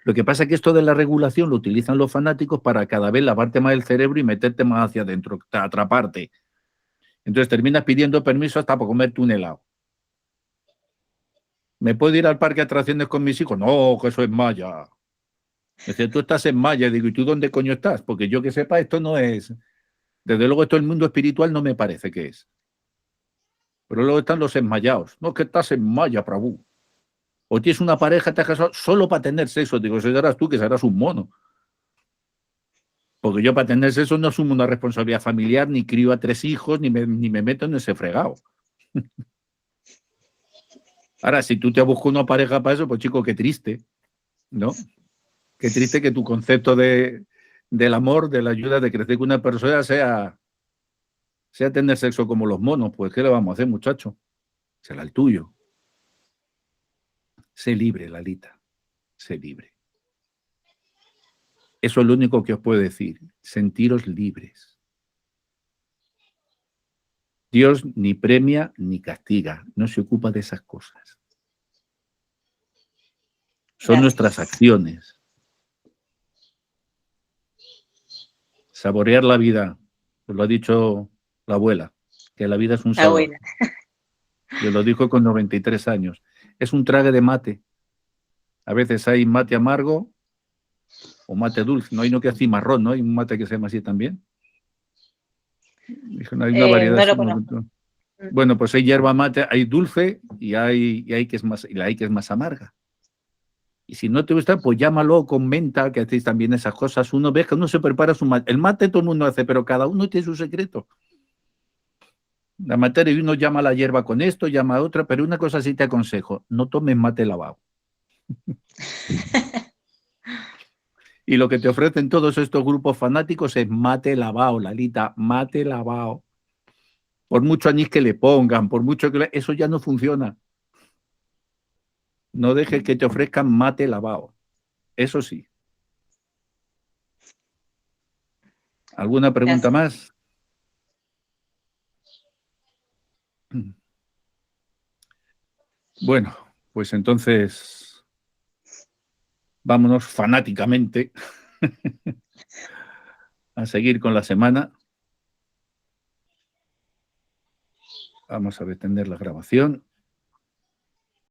Lo que pasa es que esto de la regulación lo utilizan los fanáticos para cada vez lavarte más el cerebro y meterte más hacia adentro, atraparte. Entonces terminas pidiendo permiso hasta para comerte un helado. ¿Me puedo ir al parque de atracciones con mis hijos? No, que eso es Maya. Dice, tú estás en Maya. Digo, ¿y tú dónde coño estás? Porque yo que sepa, esto no es... Desde luego, esto el mundo espiritual no me parece que es. Pero luego están los enmayados. No, que estás en Maya, Prabhu. O tienes una pareja, te has casado solo para tener sexo. Digo, si serás tú, que serás un mono. Porque yo para tener sexo no asumo una responsabilidad familiar, ni crío a 3 hijos, ni me meto en ese fregado. Ahora, si tú te buscas una pareja para eso, pues chico, qué triste, ¿no? Qué triste que tu concepto del amor, de la ayuda, de crecer con una persona sea tener sexo como los monos. Pues, ¿qué le vamos a hacer, muchacho? Será el tuyo. Sé libre, Lalita. Sé libre. Eso es lo único que os puedo decir. Sentiros libres. Dios ni premia ni castiga. No se ocupa de esas cosas. Son nuestras acciones. Saborear la vida. Pues lo ha dicho la abuela, que la vida es un sabor. Yo lo dijo con 93 años. Es un trague de mate. A veces hay mate amargo o mate dulce. No hay uno que es cimarrón, ¿no? Hay un mate que se llama así también. Hay una variedad. No lo conozco. Bueno, pues hay hierba mate, hay dulce y hay que es más amarga. Y si no te gusta, pues llámalo con menta, que hacéis también esas cosas. Uno ve que uno se prepara su mate. El mate todo el mundo hace, pero cada uno tiene su secreto. La materia, y uno llama a la hierba con esto, llama a otra, pero una cosa sí te aconsejo, no tomes mate lavado. Y lo que te ofrecen todos estos grupos fanáticos es mate lavado, Lalita, mate lavado. Por mucho anís que le pongan, por mucho que eso ya no funciona. No dejes que te ofrezcan mate lavado. Eso sí. ¿Alguna pregunta más? Bueno, pues entonces vámonos fanáticamente a seguir con la semana. Vamos a detener la grabación.